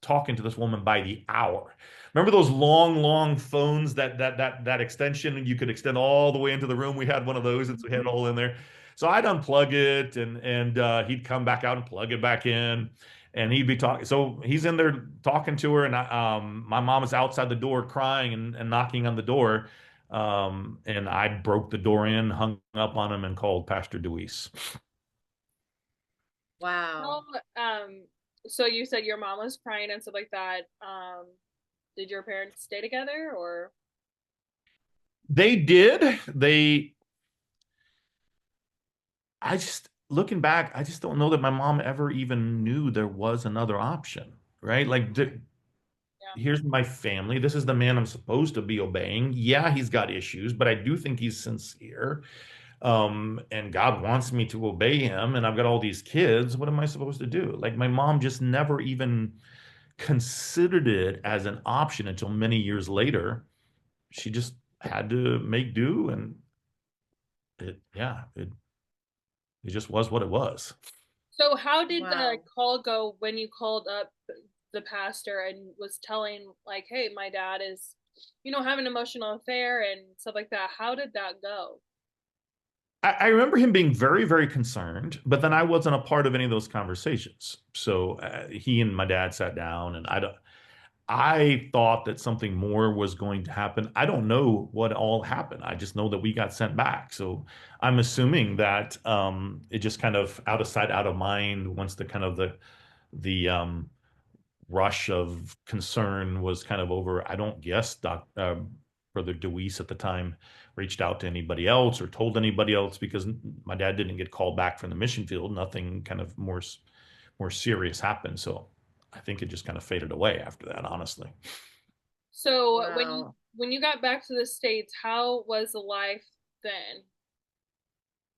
talking to this woman by the hour. Remember those long phones that extension you could extend all the way into the room? We had one of those, and so we had it all in there. So I'd unplug it, and he'd come back out and plug it back in, and he'd be talking. So he's in there talking to her, and my mom is outside the door crying and knocking on the door. And I broke the door in, hung up on him, and called Pastor Deweese. Wow. So you said your mom was crying and stuff like that. Did your parents stay together, or? They did. Looking back, I just don't know that my mom ever even knew there was another option, right? Like, here's my family. This is the man I'm supposed to be obeying. Yeah, he's got issues, but I do think he's sincere. And God wants me to obey him, and I've got all these kids. What am I supposed to do? Like, my mom just never even considered it as an option until many years later. She just had to make do, and it just was what it was. So how did the Wow. call go when you called up the pastor and was telling, like, hey, my dad is, having an emotional affair and stuff like that? How did that go? I remember him being very, very concerned, but then I wasn't a part of any of those conversations. So he and my dad sat down, and I thought that something more was going to happen. I don't know what all happened. I just know that we got sent back. So I'm assuming that it just kind of out of sight, out of mind. Once the rush of concern was kind of over, I don't guess Brother Deweese at the time reached out to anybody else or told anybody else, because my dad didn't get called back from the mission field. Nothing kind of more serious happened. So I think it just kind of faded away after that, honestly. So Wow. when you got back to the States, how was life then?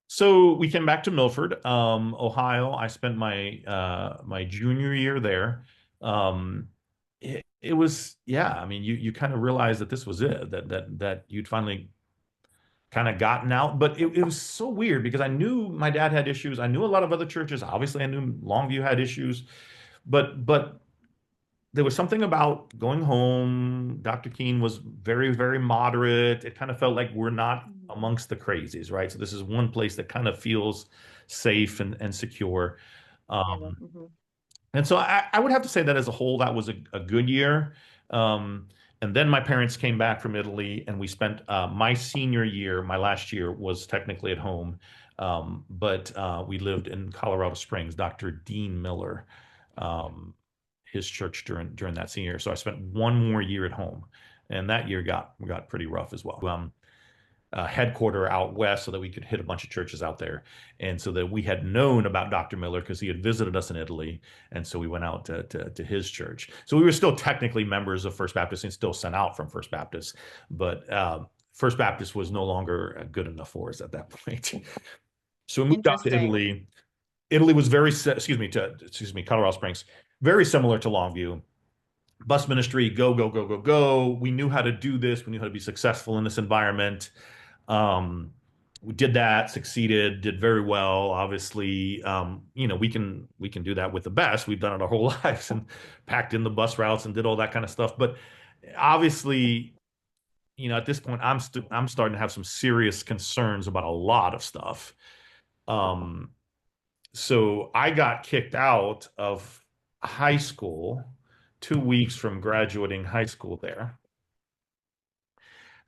So we came back to Milford, Ohio. I spent my junior year there. It was, yeah. I mean, you kind of realize that this was it, that you'd finally kind of gotten out. But it was so weird because I knew my dad had issues. I knew a lot of other churches. Obviously, I knew Longview had issues, but there was something about going home. Dr. Keene was very, very moderate. It kind of felt like we're not amongst the crazies, right? So this is one place that kind of feels safe and secure. And so I would have to say that as a whole, that was a good year. And then my parents came back from Italy, and we spent my senior year, my last year was technically at home. But we lived in Colorado Springs, Dr. Dean Miller, his church during that senior year. So I spent one more year at home, and that year got pretty rough as well. Headquarter out west so that we could hit a bunch of churches out there. And so that we had known about Dr. Miller because he had visited us in Italy. And so we went out to his church. So we were still technically members of First Baptist and still sent out from First Baptist. But First Baptist was no longer good enough for us at that point. So we moved out to Italy. Italy was Colorado Springs, very similar to Longview. bus ministry, go, go, go, go, go. We knew how to do this. We knew how to be successful in this environment. We did that, succeeded, did very well. Obviously, we can do that with the best. We've done it our whole lives and packed in the bus routes and did all that kind of stuff. But obviously, at this point, I'm starting to have some serious concerns about a lot of stuff. So I got kicked out of high school 2 weeks from graduating high school there.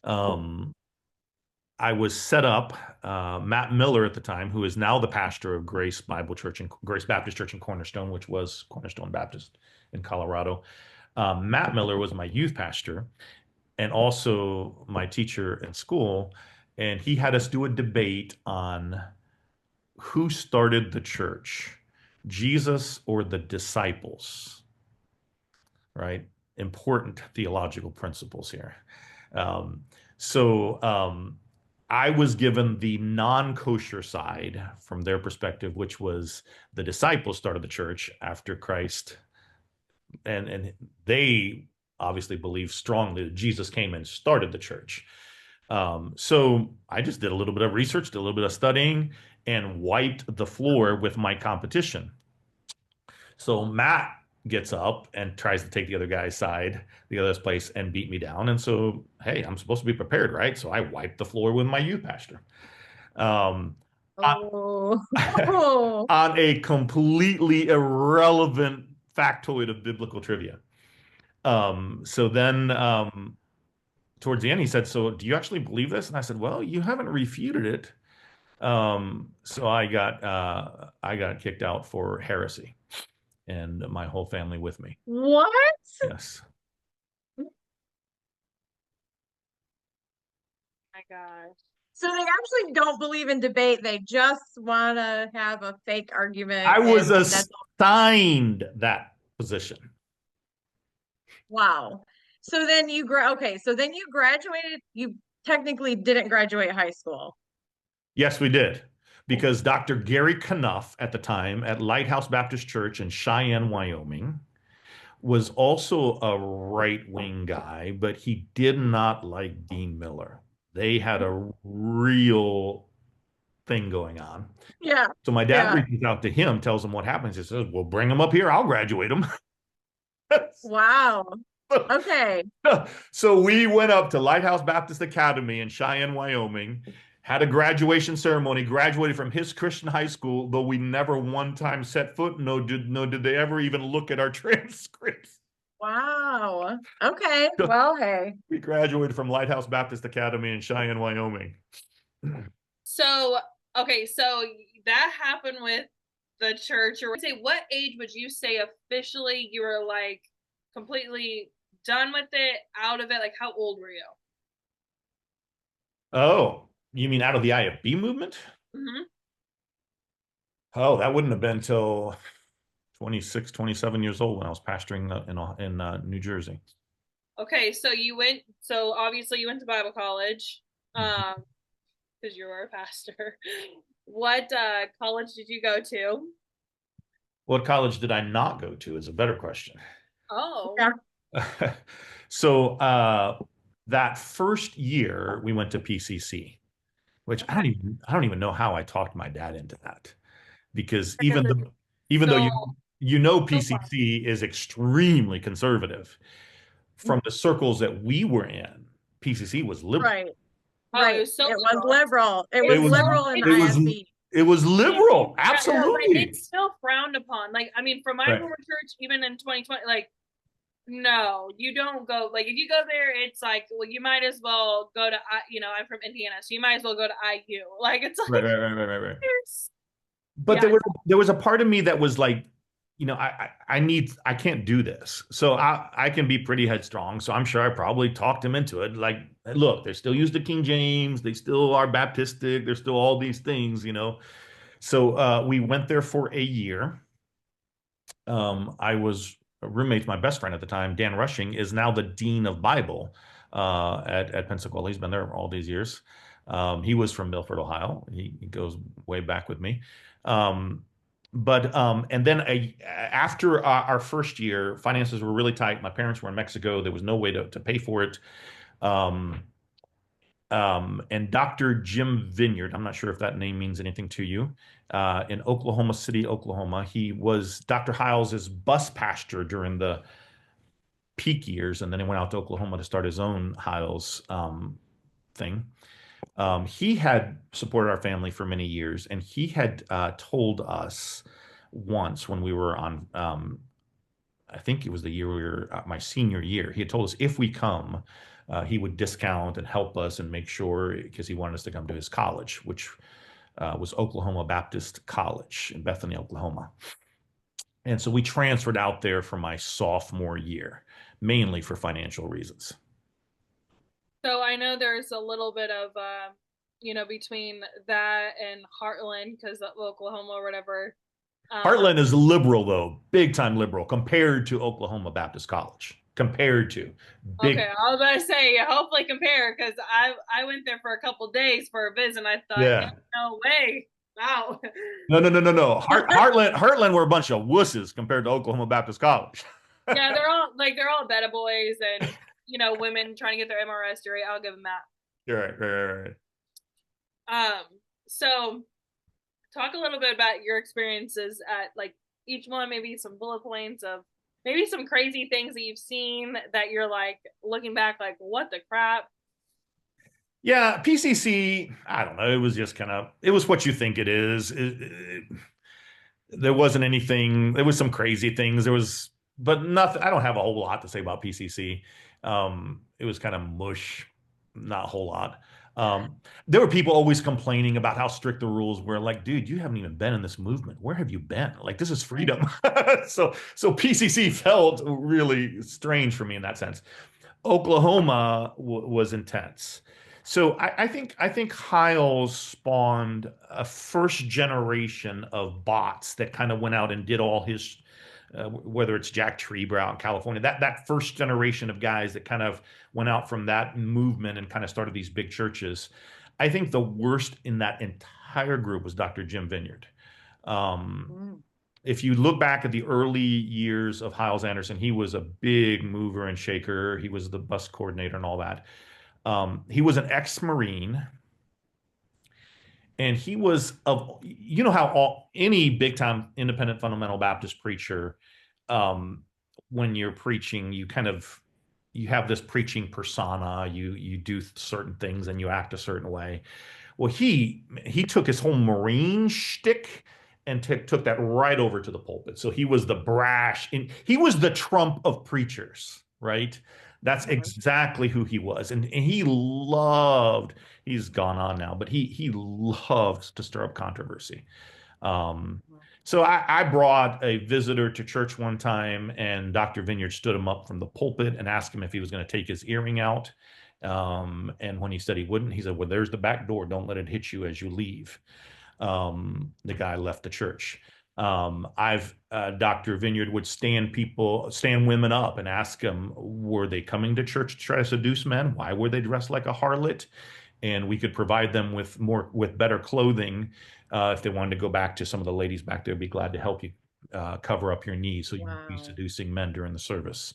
I was set up. Matt Miller at the time, who is now the pastor of Grace Baptist Church in Cornerstone, which was Cornerstone Baptist in Colorado. Matt Miller was my youth pastor and also my teacher in school. And he had us do a debate on who started the church, Jesus or the disciples, right? Important theological principles here. So I was given the non-kosher side from their perspective, which was the disciples started the church after Christ. And they obviously believe strongly that Jesus came and started the church. So I just did a little bit of research, did a little bit of studying, and wiped the floor with my competition. So Matt gets up and tries to take the other guy's side, the other's place, and beat me down. And so, hey, I'm supposed to be prepared, right? So I wiped the floor with my youth pastor. On a completely irrelevant factoid of biblical trivia. So then towards the end, he said, "So do you actually believe this?" And I said, "Well, you haven't refuted it." So I got kicked out for heresy, and my whole family with me. What? Yes. My gosh. So they actually don't believe in debate. They just want to have a fake argument. I was and that's assigned that position. wow. So then so then you graduated. You technically didn't graduate high school. Yes, we did. Because Dr. Gary Knuff at the time at Lighthouse Baptist Church in Cheyenne, Wyoming, was also a right-wing guy, but he did not like Dean Miller. They had a real thing going on. Yeah. So my dad reaches out to him, tells him what happens. He says, "Well, bring him up here. I'll graduate him." Wow. Okay. So we went up to Lighthouse Baptist Academy in Cheyenne, Wyoming, had a graduation ceremony, graduated from his Christian high school, though we never one time set foot, did they ever even look at our transcripts. Wow. Okay. Well, hey. We graduated from Lighthouse Baptist Academy in Cheyenne, Wyoming. So, okay, so that happened with the church. Or say, what age would you say officially you were like completely done with it, out of it? Like, how old were you? Oh, you mean out of the IFB movement? Mm-hmm. Oh, that wouldn't have been till 26, 27 years old when I was pastoring in New Jersey. Okay, so obviously you went to Bible college, because you were a pastor. What college did you go to? What college did I not go to is a better question. Oh. Yeah. So that first year we went to PCC, which I don't even know how I talked my dad into that, because even though PCC is extremely conservative, from the circles that we were in, PCC was liberal. Right. Right. It was liberal. It was liberal in IFB. It was liberal. Absolutely. Yeah, it's still frowned upon. Like, I mean, for my former church, even in 2020, like, no, you don't go. Like, if you go there, it's like, well, you might as well go to, I'm from Indiana, so you might as well go to IU. Like, it's like, right. But there was a part of me that was like, I can't do this. So I can be pretty headstrong. So I'm sure I probably talked him into it. Like, look, they still use the King James. They still are Baptistic. There's still all these things, So we went there for a year. I was roommates. My best friend at the time, Dan Rushing, is now the Dean of Bible at Pensacola. He's been there all these years. He was from Milford, Ohio. He goes way back with me. But and then after our first year, finances were really tight. My parents were in Mexico. There was no way to pay for it. Um, and Dr. Jim Vineyard, I'm not sure if that name means anything to you, in Oklahoma City, Oklahoma. He was Dr. Hyles's bus pastor during the peak years, and then he went out to Oklahoma to start his own Hyles thing. He had supported our family for many years, and he had told us once when we were on, I think it was the year we were my senior year. He had told us if we come, he would discount and help us and make sure because he wanted us to come to his college, which was Oklahoma Baptist College in Bethany, Oklahoma. And so we transferred out there for my sophomore year, mainly for financial reasons. So I know there's a little bit of, between that and Heartland, because of Oklahoma or whatever. Heartland is liberal, though, big time liberal compared to Oklahoma Baptist College. Compared to big. Okay, I was about to say, hopefully compare, because I went there for a couple days for a visit, and I thought, Yeah. no way. Wow. No. Heartland were a bunch of wusses compared to Oklahoma Baptist College. Yeah, they're all beta boys and women trying to get their MRS degree. I'll give them that. Right. So talk a little bit about your experiences at like each one, maybe some bullet points of maybe some crazy things that you've seen that you're like looking back, like what the crap. Yeah, PCC, I don't know. It was just it was what you think it is. There wasn't anything, there was some crazy things. But nothing, I don't have a whole lot to say about PCC. It was kind of mush, not a whole lot. There were people always complaining about how strict the rules were. Like, dude, you haven't even been in this movement. Where have you been? Like, this is freedom. So PCC felt really strange for me in that sense. Oklahoma was intense. So I think Hyles spawned a first generation of bots that kind of went out and did all his, whether it's Jack Trebrow in California, that first generation of guys that kind of went out from that movement and kind of started these big churches. I think the worst in that entire group was Dr. Jim Vineyard. If you look back at the early years of Hyles Anderson, he was a big mover and shaker. He was the bus coordinator and all that. He was an ex-Marine, and he was how any big time independent fundamental Baptist preacher, when you're preaching, you have this preaching persona. You do certain things and you act a certain way. Well, he took his whole Marine shtick and took that right over to the pulpit. So he was the brash, he was the Trump of preachers, right? That's exactly who he was. And he loved, he's gone on now, but he loved to stir up controversy. So I brought a visitor to church one time, and Dr. Vineyard stood him up from the pulpit and asked him if he was going to take his earring out. And when he said he wouldn't, he said, well, there's the back door. Don't let it hit you as you leave. The guy left the church. Dr. Vineyard would stand women up and ask them, were they coming to church to try to seduce men? Why were they dressed like a harlot? And we could provide them with better clothing. If they wanted to go back to some of the ladies back there, be glad to help you cover up your knees so you won't be seducing men during the service.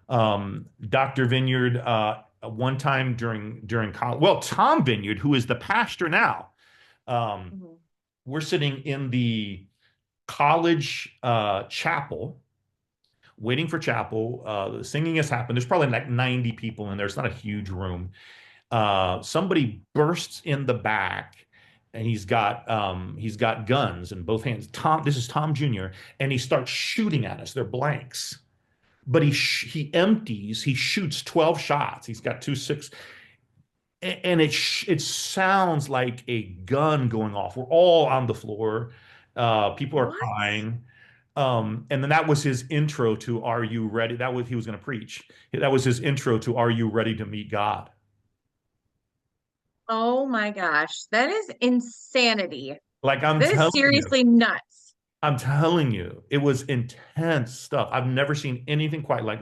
Dr. Vineyard, one time during college, well, Tom Vineyard, who is the pastor now, we're sitting in the college chapel, waiting for chapel. The singing has happened. There's probably like 90 people in there. It's not a huge room. Somebody bursts in the back, and he's got guns in both hands. This is Tom Jr., and he starts shooting at us. They're blanks, but he shoots 12 shots. He's got 2.6. And it sounds like a gun going off. We're all on the floor. People are crying. And then that was his intro to "Are you ready?" That was he was going to preach. That was his intro to "Are you ready to meet God?" Oh my gosh, that is insanity. Like That is seriously nuts. I'm telling you, it was intense stuff. I've never seen anything quite like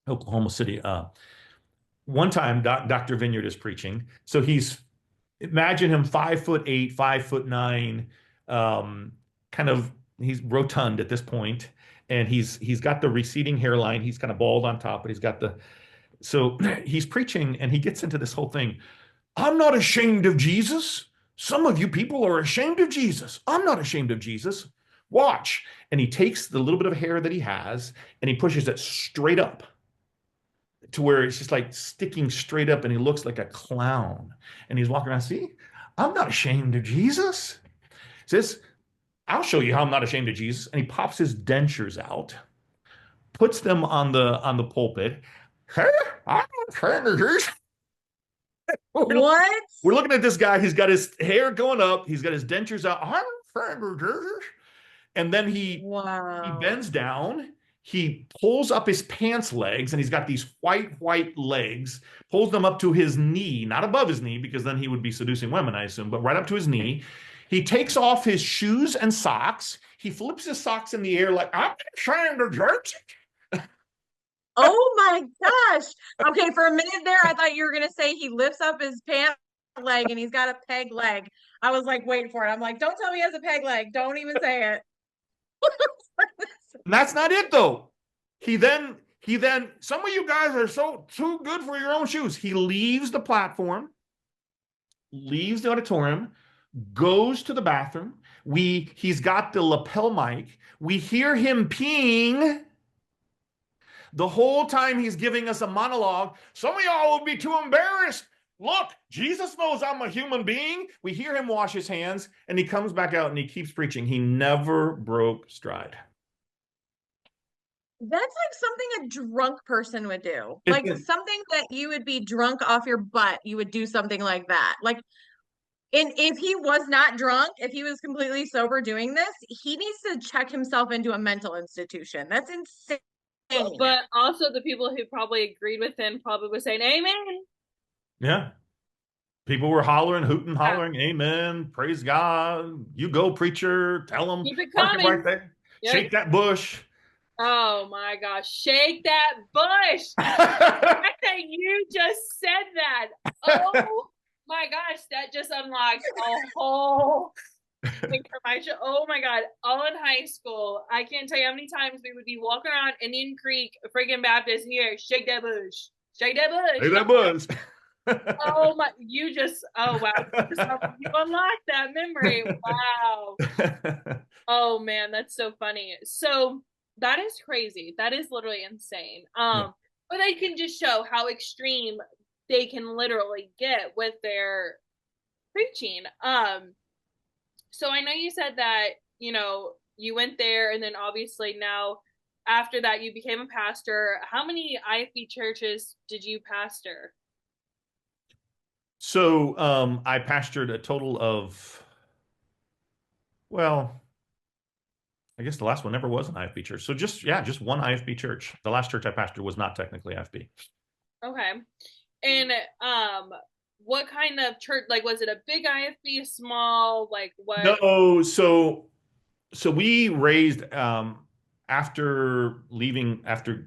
Oklahoma City. One time, Dr. Vineyard is preaching. So he's Imagine him 5'8", 5'9", kind of, he's rotund at this point, and he's got the receding hairline. He's kind of bald on top, but he's got the so he's preaching and he gets into this whole thing. I'm not ashamed of Jesus. Some of you people are ashamed of Jesus. I'm not ashamed of Jesus. Watch. And he takes the little bit of hair that he has and he pushes it straight up to where it's just like sticking straight up and he looks like a clown. And he's walking around, see, I'm not ashamed of Jesus. He says, I'll show you how I'm not ashamed of Jesus. And he pops his dentures out, puts them on the pulpit. Hey, I'm not ashamed of Jesus. What? We're looking at this guy. He's got his hair going up. He's got his dentures out. I'm not ashamed of Jesus. And then he Wow. bends down. He pulls up his pants legs, and he's got these white legs, pulls them up to his knee, not above his knee, because then he would be seducing women, I assume, but right up to his knee. He takes off his shoes and socks. He flips his socks in the air like, I'm trying to jerk. Oh my gosh. Okay, for a minute there, I thought you were going to say he lifts up his pant leg and he's got a peg leg. I was like, waiting for it. I'm like, don't tell me he has a peg leg. Don't even say it. And that's not it, though. He then, some of you guys are so too good for your own shoes. He leaves the platform, leaves the auditorium, goes to the bathroom. He's got the lapel mic. We hear him peeing the whole time he's giving us a monologue. Some of y'all will be too embarrassed. Look, Jesus knows I'm a human being. We hear him wash his hands, and he comes back out and he keeps preaching. He never broke stride. That's like something a drunk person would do. Like something that you would be drunk off your butt, you would do something like that. Like, and if he was not drunk, if he was completely sober doing this, he needs to check himself into a mental institution. That's insane. But also the people who probably agreed with him probably were saying, amen. Yeah. People were hollering, hooting, hollering, amen, praise God. You go, preacher. Tell them. Keep it coming. Right there. Yep. Shake that bush. Oh my gosh, shake that bush. I think you just said that. Oh my gosh, that just unlocked a whole information. Oh my God, all in high school. I can't tell you how many times we would be walking around Indian Creek, friggin' Baptist, and here, shake that bush. Shake that bush. Shake that bush. Oh my, oh wow. You unlocked that memory. Wow. Oh man, that's so funny. So that is crazy. That is literally insane. But they can just show how extreme they can literally get with their preaching. So I know you said that, you went there and then obviously now after that you became a pastor. How many IFB churches did you pastor? So I pastored a total of, well, I guess the last one never was an IFB church. So just one IFB church. The last church I pastored was not technically IFB. Okay. And what kind of church, like was it a big IFB, a small, like what? No, so we raised after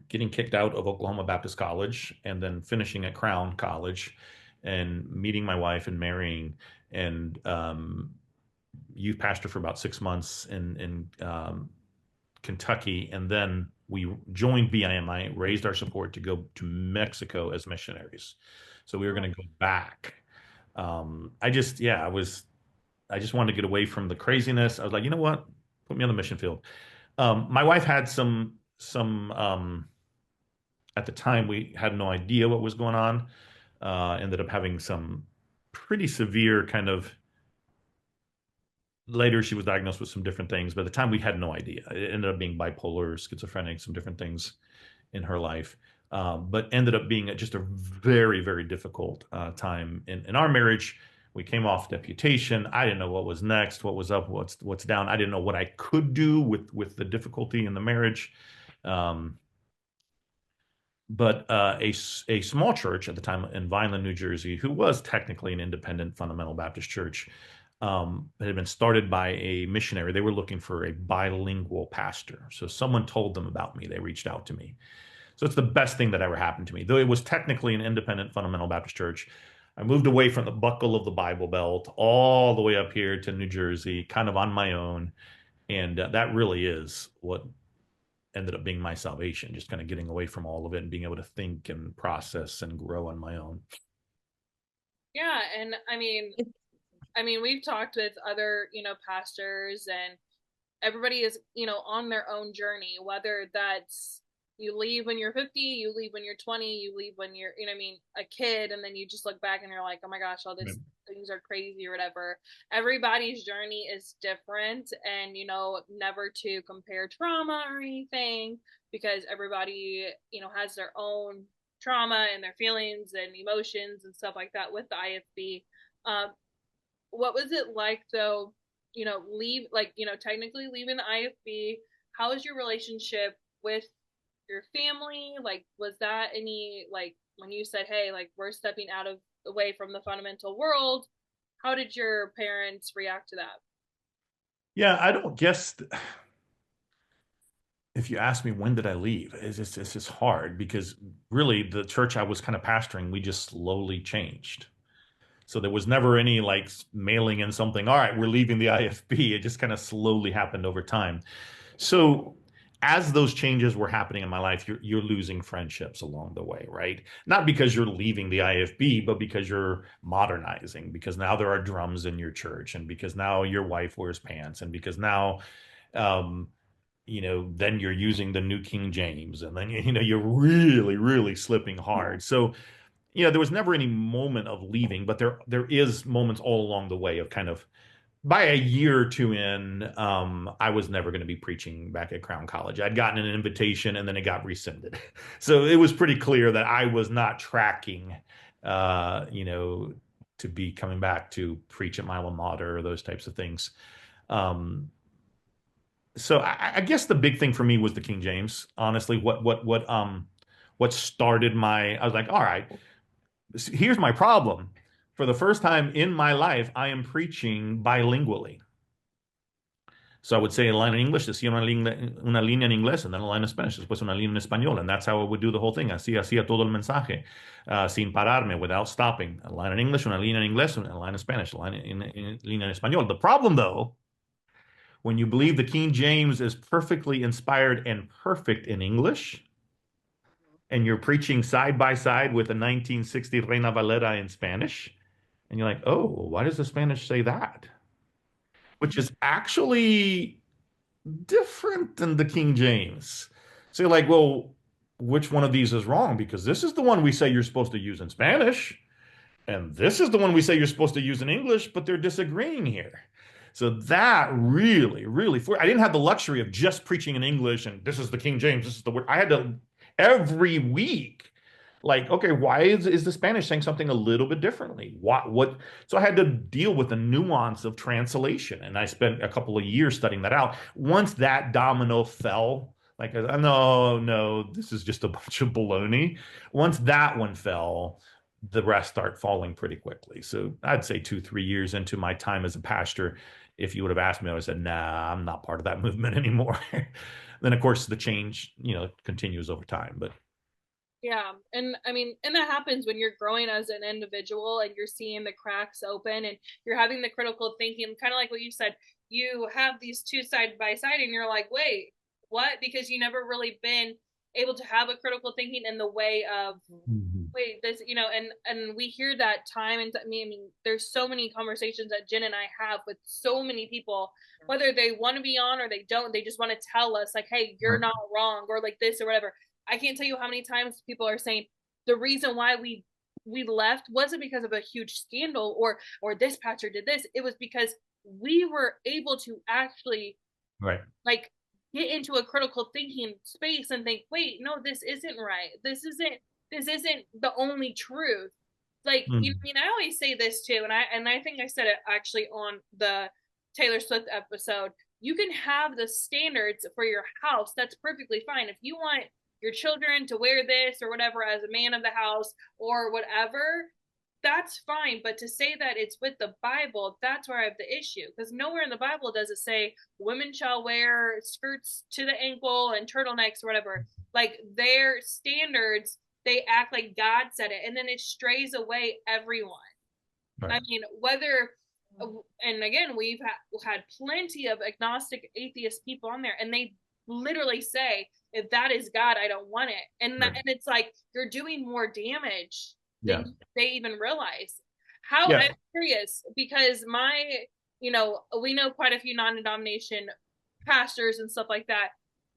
getting kicked out of Oklahoma Baptist College and then finishing at Crown College and meeting my wife and marrying and youth pastor for about 6 months in Kentucky, and then we joined BIMI, raised our support to go to Mexico as missionaries. So we were going to go back. I just wanted to get away from the craziness. I was like, you know what? Put me on the mission field. My wife had some at the time we had no idea what was going on. Ended up having some pretty severe kind of. Later, she was diagnosed with some different things. By the time we had no idea, it ended up being bipolar, schizophrenic, some different things in her life. But ended up being just a very, very difficult time in our marriage. We came off deputation. I didn't know what was next, what was up, what's down. I didn't know what I could do with the difficulty in the marriage. But a small church at the time in Vineland, New Jersey, who was technically an independent fundamental Baptist church, it had been started by a missionary. They were looking for a bilingual pastor. So someone told them about me. They reached out to me. So it's the best thing that ever happened to me. Though it was technically an independent fundamental Baptist church, I moved away from the buckle of the Bible Belt all the way up here to New Jersey, kind of on my own. And that really is what ended up being my salvation, just kind of getting away from all of it and being able to think and process and grow on my own. Yeah, and I mean, we've talked with other, pastors, and everybody is, on their own journey, whether that's you leave when you're 50, you leave when you're 20, you leave when you're, a kid, and then you just look back and you're like, oh my gosh, all these things are crazy or whatever. Everybody's journey is different, and, never to compare trauma or anything, because everybody, has their own trauma and their feelings and emotions and stuff like that with the IFB. What was it like though, technically leaving the IFB? How was your relationship with your family? Like, was that any, like, when you said, hey, like, we're stepping away from the fundamental world, how did your parents react to that? Yeah, I don't guess if you ask me when did I leave, it's just hard, because really the church I was kind of pastoring, we just slowly changed. So there was never any like mailing in something, all right, we're leaving the IFB. It just kind of slowly happened over time. So as those changes were happening in my life, you're losing friendships along the way, right? Not because you're leaving the IFB, but because you're modernizing, because now there are drums in your church, and because now your wife wears pants, and because now, then you're using the New King James, and then, you're really, really slipping hard. So, there was never any moment of leaving, but there is moments all along the way of kind of, by a year or two in, I was never going to be preaching back at Crown College. I'd gotten an invitation and then it got rescinded. So it was pretty clear that I was not tracking, to be coming back to preach at my alma mater or those types of things. So I guess the big thing for me was the King James. Honestly, what started I was like, all right, here's my problem. For the first time in my life, I am preaching bilingually. So I would say a line in English, decía una línea en inglés, and then a line in Spanish, después una línea en español. And that's how I would do the whole thing. Así hacía todo el mensaje, sin pararme, without stopping. A line in English, una línea en inglés, a line in Spanish, a line in línea en español. The problem, though, when you believe the King James is perfectly inspired and perfect in English, and you're preaching side by side with a 1960 Reina Valera in Spanish, and you're like, oh, why does the Spanish say that? Which is actually different than the King James. So you're like, well, which one of these is wrong? Because this is the one we say you're supposed to use in Spanish, and this is the one we say you're supposed to use in English, but they're disagreeing here. So that really, really, I didn't have the luxury of just preaching in English and this is the King James, this is the word. I had to every week, like, okay, why is the Spanish saying something a little bit differently? What? So I had to deal with the nuance of translation, and I spent a couple of years studying that out. Once that domino fell, like, no, this is just a bunch of baloney. Once that one fell, the rest start falling pretty quickly. So I'd say 2-3 years into my time as a pastor, if you would have asked me, I would have said, nah, I'm not part of that movement anymore. Then, of course, the change, continues over time. But yeah, and I mean, and that happens when you're growing as an individual and you're seeing the cracks open and you're having the critical thinking, kind of like what you said. You have these two side by side and you're like, wait, what? Because you never really been able to have a critical thinking in the way of wait, this, and we hear that time. And I mean, there's so many conversations that Jen and I have with so many people, whether they want to be on or they don't, they just want to tell us like, hey, you're not wrong, or like this or whatever. I can't tell you how many times people are saying the reason why we left wasn't because of a huge scandal or this pastor did this. It was because we were able to actually like get into a critical thinking space and think, wait, no, this isn't right. This isn't the only truth. Like, I always say this too, and I think I said it actually on the Taylor Swift episode. You can have the standards for your house. That's perfectly fine. If you want your children to wear this or whatever as a man of the house or whatever, that's fine. But to say that it's with the Bible, that's where I have the issue. Because nowhere in the Bible does it say women shall wear skirts to the ankle and turtlenecks or whatever. Like, their standards they act like God said it, and then it strays away everyone. Right. I mean, whether, and again, we've had plenty of agnostic atheist people on there, and they literally say, if that is God, I don't want it. And Right. and it's like, you're doing more damage Yeah. than they even realize. How, Yeah. I'm curious, because we know quite a few non-denomination pastors and stuff like that.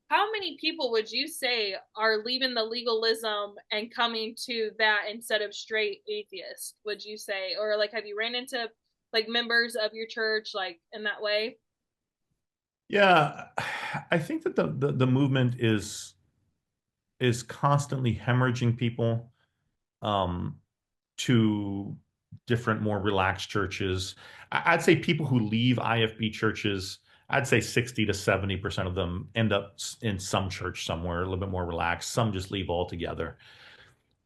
How many people would you say are leaving the legalism and coming to that instead of straight atheist, would you say? Or like, have you ran into like members of your church like in that way? Yeah, I think that the movement is constantly hemorrhaging people um, to different, more relaxed churches. I'd say people who leave IFB churches, I'd say 60 to 70% of them end up in some church somewhere, a little bit more relaxed. Some just leave altogether.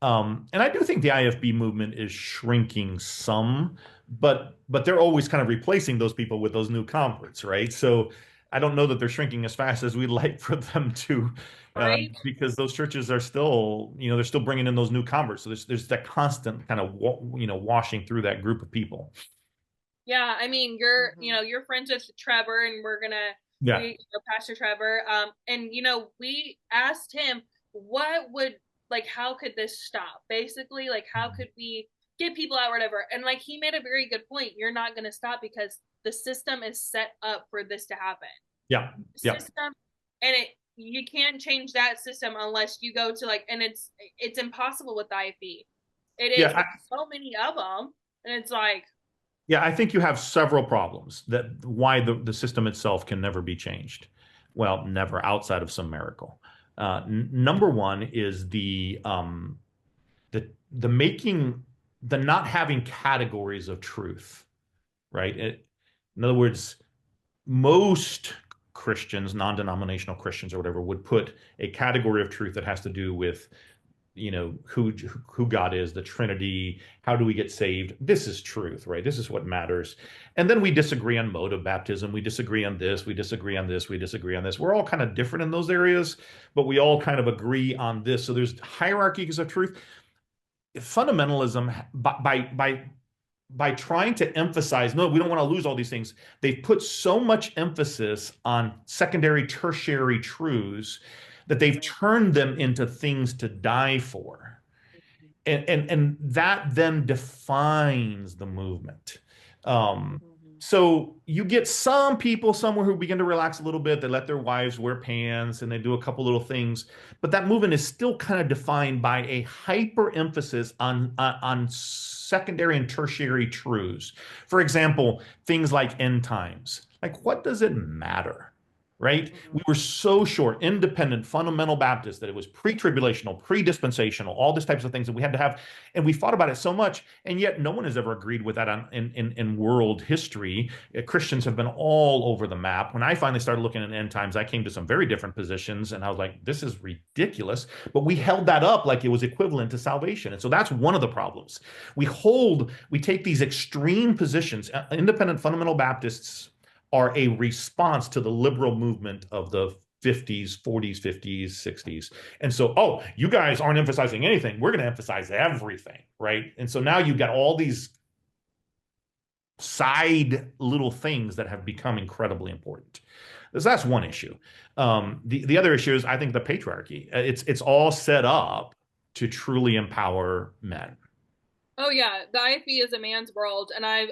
And I do think the IFB movement is shrinking some, but they're always kind of replacing those people with those new converts, right? So I don't know that they're shrinking as fast as we'd like for them to, Right? because those churches are still, they're still bringing in those new converts. So there's that constant kind of washing through that group of people. Yeah, I mean, you're friends with Trevor, and Yeah. Pastor Trevor, and we asked him what would, like, how could this stop? Basically, like, how could we get people out, or whatever? And like, he made a very good point. You're not going to stop because the system is set up for this to happen. Yeah. The Yeah. system, and you can't change that system unless you go to and it's impossible with IFB. It is. Yeah. So many of them, and it's like. Yeah, I think you have several problems that why the system itself can never be changed. Well, never outside of some miracle. Number one is the making the not having categories of truth, right? In other words, most Christians, non-denominational Christians or whatever, would put a category of truth that has to do with who God is, the Trinity, how do we get saved? This is truth, right? This is what matters. And then we disagree on mode of baptism. We disagree on this. We disagree on this. We disagree on this. We're all kind of different in those areas, but we all kind of agree on this. So there's hierarchies of truth. Fundamentalism, by trying to emphasize, no, we don't want to lose all these things. They've put so much emphasis on secondary, tertiary truths that they've turned them into things to die for. And that then defines the movement. So you get some people somewhere who begin to relax a little bit. They let their wives wear pants and they do a couple little things. But that movement is still kind of defined by a hyper emphasis on secondary and tertiary truths. For example, things like end times. Like, what does it matter? Right? We were so short, independent, fundamental Baptists, that it was pre-tribulational, pre-dispensational, all these types of things that we had to have. And we fought about it so much. And yet no one has ever agreed with that in world history. Christians have been all over the map. When I finally started looking at end times, I came to some very different positions. And I was like, this is ridiculous. But we held that up like it was equivalent to salvation. And so that's one of the problems. We take these extreme positions. Independent fundamental Baptists are a response to the liberal movement of the 50s, 40s, 50s, 60s. And so, oh, you guys aren't emphasizing anything. We're going to emphasize everything, right? And so now you've got all these side little things that have become incredibly important. So that's one issue. The other issue is, I think, the patriarchy. It's all set up to truly empower men. Oh yeah, the IFB is a man's world, and I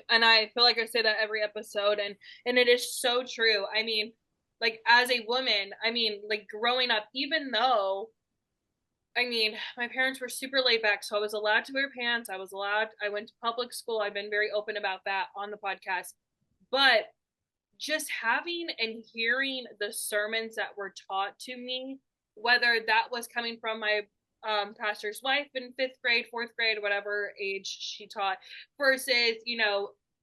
feel like I say that every episode, and it is so true. I mean, like, as a woman, I mean, like, growing up, even though, I mean, my parents were super laid back, so I was allowed to wear pants. I went to public school. I've been very open about that on the podcast, but just having and hearing the sermons that were taught to me, whether that was coming from my pastor's wife in 5th grade, 4th grade, whatever age she taught, versus,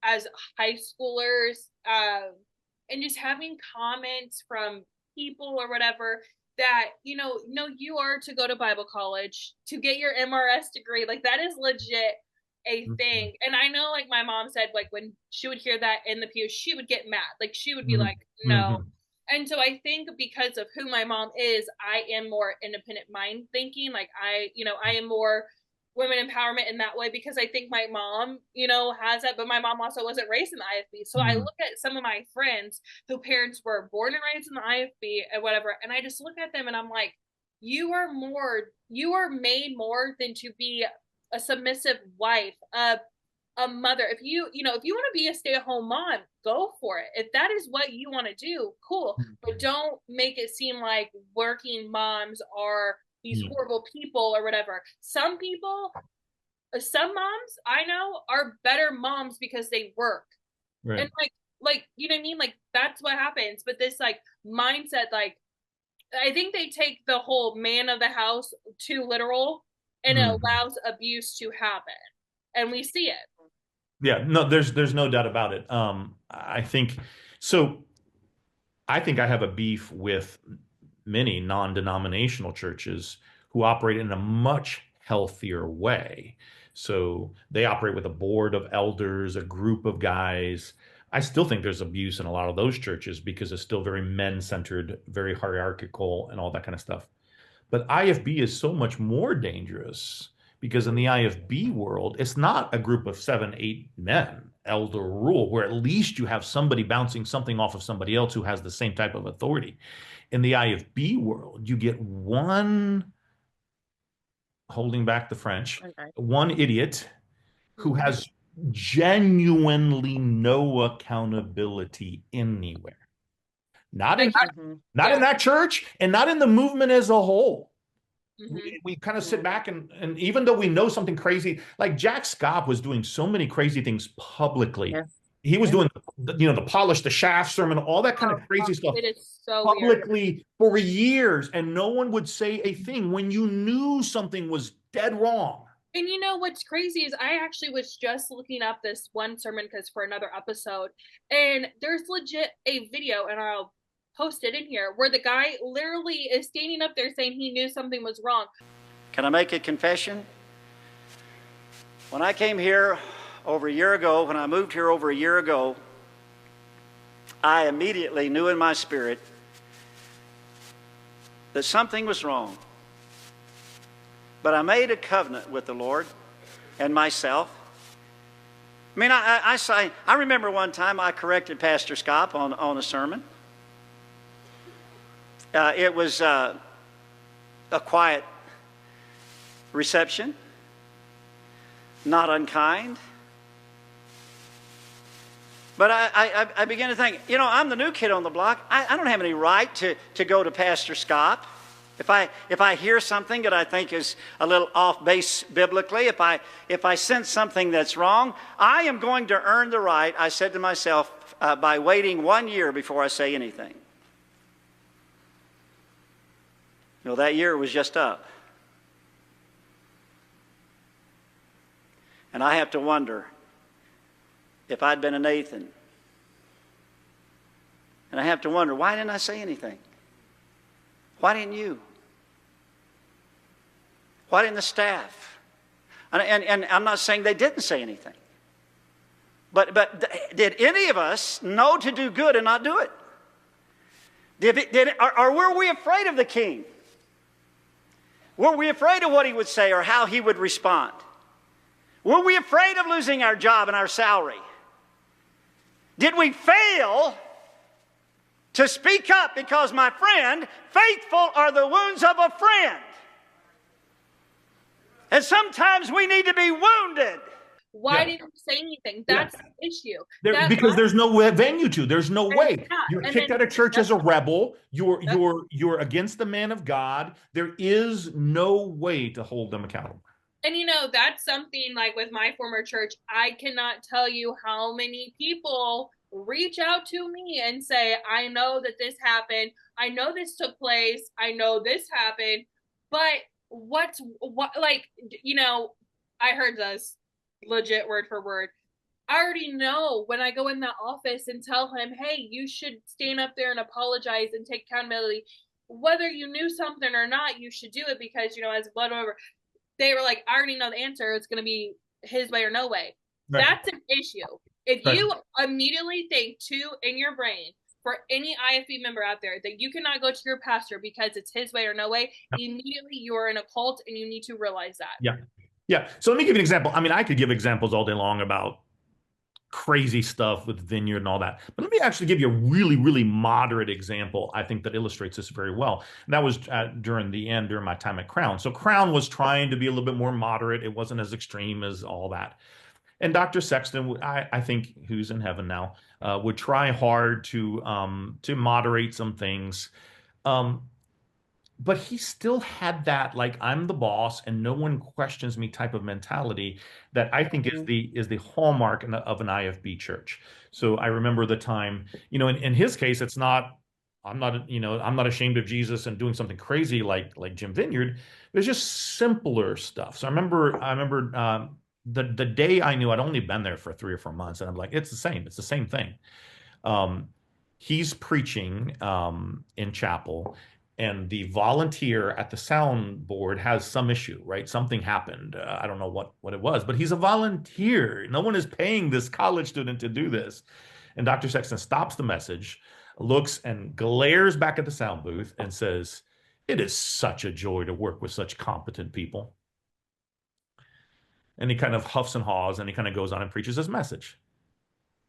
as high schoolers, and just having comments from people or whatever that, no, you are to go to Bible college to get your MRS degree. Like, that is legit a thing. And I know, like, my mom said, like, when she would hear that in the pew, she would get mad. Like, she would be like, no. And so I think because of who my mom is, I am more independent mind thinking. Like I am more women empowerment in that way because I think my mom, has that, but my mom also wasn't raised in the IFB. So I look at some of my friends whose parents were born and raised in the IFB and whatever, and I just look at them and I'm like, you are made more than to be a submissive wife, a mother. If you want to be a stay-at-home mom, go for it. If that is what you want to do, cool. But don't make it seem like working moms are these horrible people or whatever. Some moms I know are better moms because they work. Right. And like, you know what I mean? Like, that's what happens. But this like mindset, like, I think they take the whole man of the house too literal, and it allows abuse to happen. And we see it. Yeah, no, there's no doubt about it. I think I have a beef with many non-denominational churches who operate in a much healthier way. So they operate with a board of elders, a group of guys. I still think there's abuse in a lot of those churches because it's still very men-centered, very hierarchical, and all that kind of stuff. But IFB is so much more dangerous because in the IFB world, it's not a group of 7, 8 men, elder rule, where at least you have somebody bouncing something off of somebody else who has the same type of authority. In the IFB world, you get one, holding back the French, one idiot who has genuinely no accountability anywhere. Not in that church and not in the movement as a whole. We kind of sit back and even though we know something crazy, like Jack Scott was doing so many crazy things publicly. Yes. He was doing, the polish the shaft sermon, all that kind of crazy stuff it is so publicly weird. For years, and no one would say a thing when you knew something was dead wrong. And you know what's crazy is I actually was just looking up this one sermon because for another episode, and there's legit a video, and I'll post it in here, where the guy literally is standing up there saying he knew something was wrong. Can I make a confession? When I came here over a year ago, when I moved here over a year ago, I immediately knew in my spirit that something was wrong. But I made a covenant with the Lord and myself. I mean, I remember one time I corrected Pastor Scott on a sermon. It was a quiet reception, not unkind. But I began to think, I'm the new kid on the block. I don't have any right to go to Pastor Scott. If I hear something that I think is a little off base biblically, if I sense something that's wrong, I am going to earn the right, I said to myself, by waiting 1 year before I say anything. That year was just up. And I have to wonder if I'd been a Nathan. And I have to wonder, why didn't I say anything? Why didn't you? Why didn't the staff? And I'm not saying they didn't say anything. But did any of us know to do good and not do it? Or were we afraid of the king? Were we afraid of what he would say or how he would respond? Were we afraid of losing our job and our salary? Did we fail to speak up because, my friend, faithful are the wounds of a friend? And sometimes we need to be wounded. Why didn't you say anything? That's the issue. Because there's no venue to. There's no way. You're kicked out of church as a rebel. You're against the man of God. There is no way to hold them accountable. And that's something like with my former church, I cannot tell you how many people reach out to me and say, I know that this happened. I know this took place. I know this happened. But I heard this legit word for word. I already know when I go in that office and tell him, hey, you should stand up there and apologize and take accountability. Whether you knew something or not, you should do it because, as blood over. They were like, I already know the answer. It's going to be his way or no way. Right. That's an issue. If you immediately think in your brain, for any IFB member out there that you cannot go to your pastor because it's his way or no way. Immediately you are in a cult, and you need to realize that. Yeah. Yeah. So let me give you an example. I mean, I could give examples all day long about crazy stuff with Vineyard and all that. But let me actually give you a really, really moderate example, I think, that illustrates this very well. And that was during my time at Crown. So Crown was trying to be a little bit more moderate. It wasn't as extreme as all that. And Dr. Sexton, I think, who's in heaven now, would try hard to moderate some things. But he still had that, like, I'm the boss and no one questions me type of mentality that I think is the hallmark of an IFB church. So I remember the time, in his case, it's not, I'm not ashamed of Jesus and doing something crazy like Jim Vineyard. There's just simpler stuff. So I remember the day I knew, I'd only been there for 3 or 4 months, and I'm like, it's the same thing. He's preaching in chapel, and the volunteer at the soundboard has some issue, right? Something happened. I don't know what it was, but he's a volunteer. No one is paying this college student to do this. And Dr. Sexton stops the message, looks and glares back at the sound booth and says, "It is such a joy to work with such competent people." And he kind of huffs and haws, and he kind of goes on and preaches his message.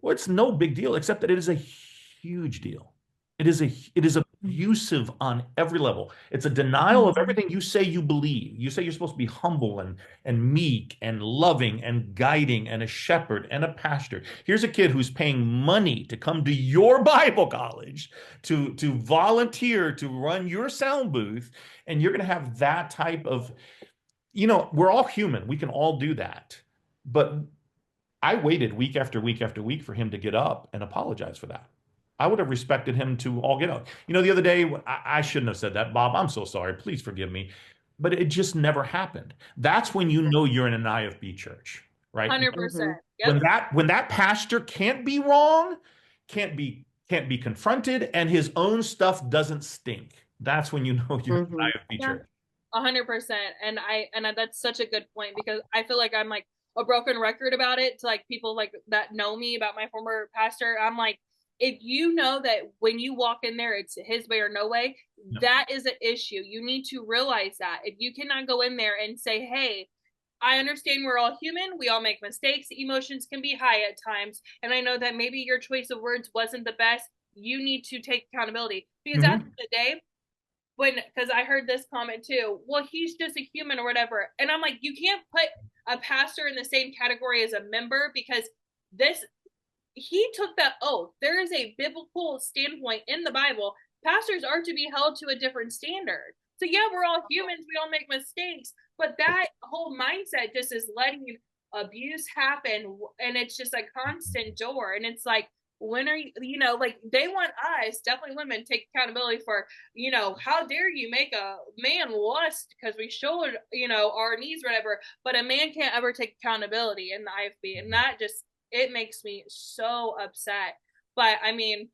Well, it's no big deal, except that it is a huge deal. It is abusive on every level. It's a denial of everything you say you believe. You say you're supposed to be humble and meek and loving and guiding and a shepherd and a pastor. Here's a kid who's paying money to come to your Bible college to volunteer to run your sound booth, and you're going to have that type of, we're all human. We can all do that. But I waited week after week after week for him to get up and apologize for that. I would have respected him to all get out. The other day, I shouldn't have said that. Bob, I'm so sorry. Please forgive me. But it just never happened. That's when you know you're in an IFB church, right? 100%. Yep. When that pastor can't be wrong, can't be confronted, and his own stuff doesn't stink. That's when you know you're in an IFB church. 100%. And that's such a good point, because I feel like I'm like a broken record about it to like people like that know me about my former pastor. I'm like, if you know that when you walk in there, it's his way or no way, that is an issue. You need to realize that. If you cannot go in there and say, hey, I understand we're all human. We all make mistakes. Emotions can be high at times. And I know that maybe your choice of words wasn't the best. You need to take accountability. Because at the end of the day, because I heard this comment too, well, he's just a human or whatever. And I'm like, you can't put a pastor in the same category as a member, because he took that oath. There is a biblical standpoint in the Bible. Pastors are to be held to a different standard. So yeah, we're all humans. We all make mistakes. But that whole mindset just is letting abuse happen. And it's just a constant door. And it's like, when are you, like they want us, definitely women, take accountability for, how dare you make a man lust because we showed, our needs, whatever. But a man can't ever take accountability in the IFB. And that just, it makes me so upset. But I mean,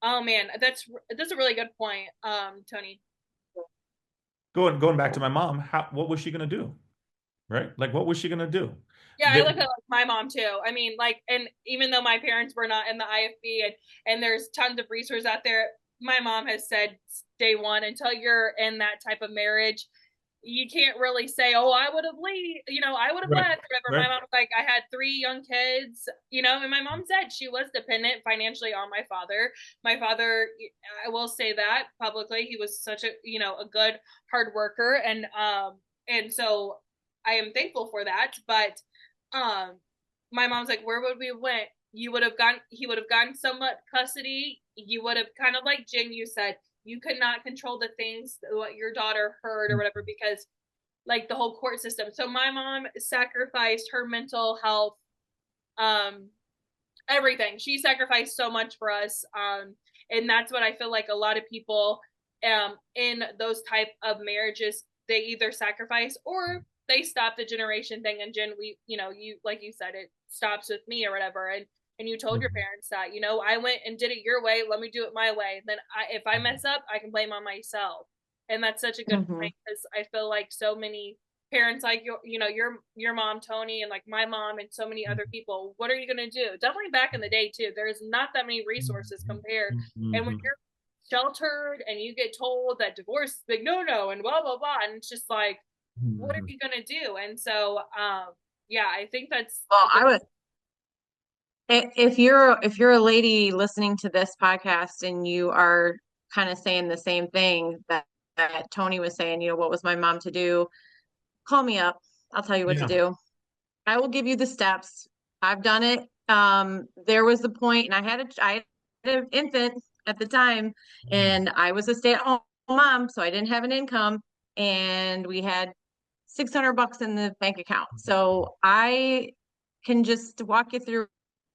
oh man, that's a really good point, Tony. Going back to my mom, what was she going to do? Right? Like, what was she going to do? Yeah, I look at like my mom too. I mean, like, and even though my parents were not in the IFB, and there's tons of resources out there, my mom has said day one, until you're in that type of marriage, you can't really say, oh, I would have left, whatever. Right. My mom was like, I had 3 young kids, and my mom said she was dependent financially on my father. My father, I will say that publicly, he was such a good hard worker, and so I am thankful for that. But my mom's like, where would we have went? He would have gotten somewhat custody. You would have, kind of like Jen, you said, you could not control the things what your daughter heard or whatever, because like the whole court system. So my mom sacrificed her mental health, everything. She sacrificed so much for us. And that's what I feel like a lot of people in those type of marriages, they either sacrifice or they stop the generation thing. And Jen, you like you said, it stops with me or whatever. And you told your parents that, I went and did it your way. Let me do it my way. Then if I mess up, I can blame on myself. And that's such a good point, because I feel like so many parents like your mom, Tony, and like my mom and so many other people, what are you going to do? Definitely back in the day too, there's not that many resources compared. And when you're sheltered and you get told that divorce is big no and blah blah blah, and it's just like, what are you going to do? And so yeah, I think that's Well, I would, if you're a lady listening to this podcast and you are kind of saying the same thing that Tony was saying, what was my mom to do? Call me up. I'll tell you what to do. I will give you the steps. I've done it. There was the point, and I had an infant at the time, and I was a stay-at-home mom, so I didn't have an income, and we had $600 in the bank account. So I can just walk you through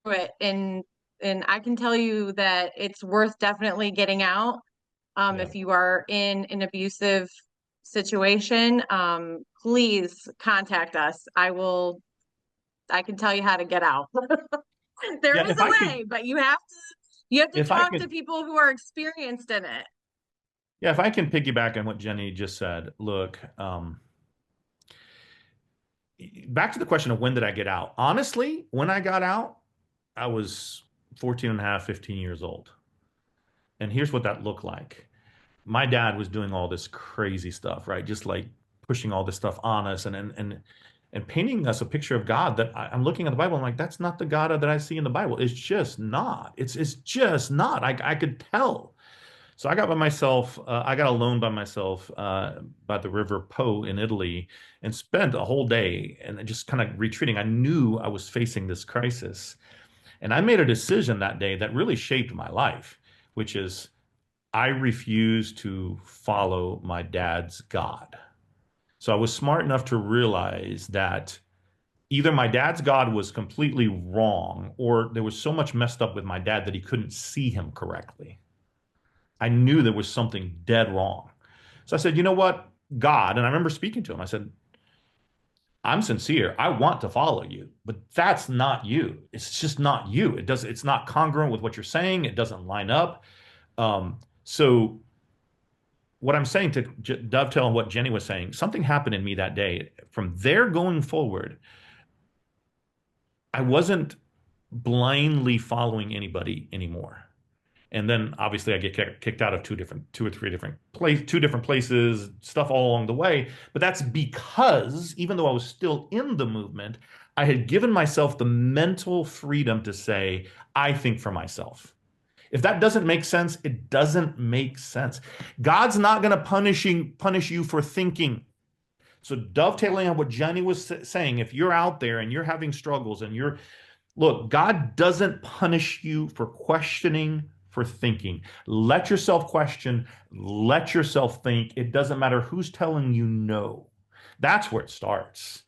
it, and I can tell you that it's worth definitely getting out. If you are in an abusive situation, please contact us. I can tell you how to get out. There is a way, but you have to talk to people who are experienced in it. Yeah, if I can piggyback on what Jenny just said, look, back to the question of when did I get out? Honestly, when I got out, I was 14 and a half, 15 years old. And here's what that looked like. My dad was doing all this crazy stuff, right? Just like pushing all this stuff on us and painting us a picture of God that I'm looking at the Bible. I'm like, that's not the God that I see in the Bible. It's just not. It's just not. I could tell. So I got by myself. I got alone by myself by the River Po in Italy and spent a whole day and just kind of retreating. I knew I was facing this crisis. And I made a decision that day that really shaped my life, which is I refuse to follow my dad's God. So I was smart enough to realize that either my dad's God was completely wrong or there was so much messed up with my dad that he couldn't see him correctly. I knew there was something dead wrong. So I said, you know what, God, and I remember speaking to him. I said, I'm sincere. I want to follow you, but that's not you. It's just not you. It's not congruent with what you're saying. It doesn't line up. So what I'm saying, to dovetail on what Jenny was saying, something happened in me that day. From there going forward, I wasn't blindly following anybody anymore. And then obviously I get kicked out of two or three different places, stuff all along the way. But that's because even though I was still in the movement, I had given myself the mental freedom to say, I think for myself. If that doesn't make sense, it doesn't make sense. God's not going to punish you for thinking. So dovetailing on what Jenny was saying, if you're out there and you're having struggles and look, God doesn't punish you for questioning, for thinking. Let yourself question, let yourself think. It doesn't matter who's telling you no. That's where it starts.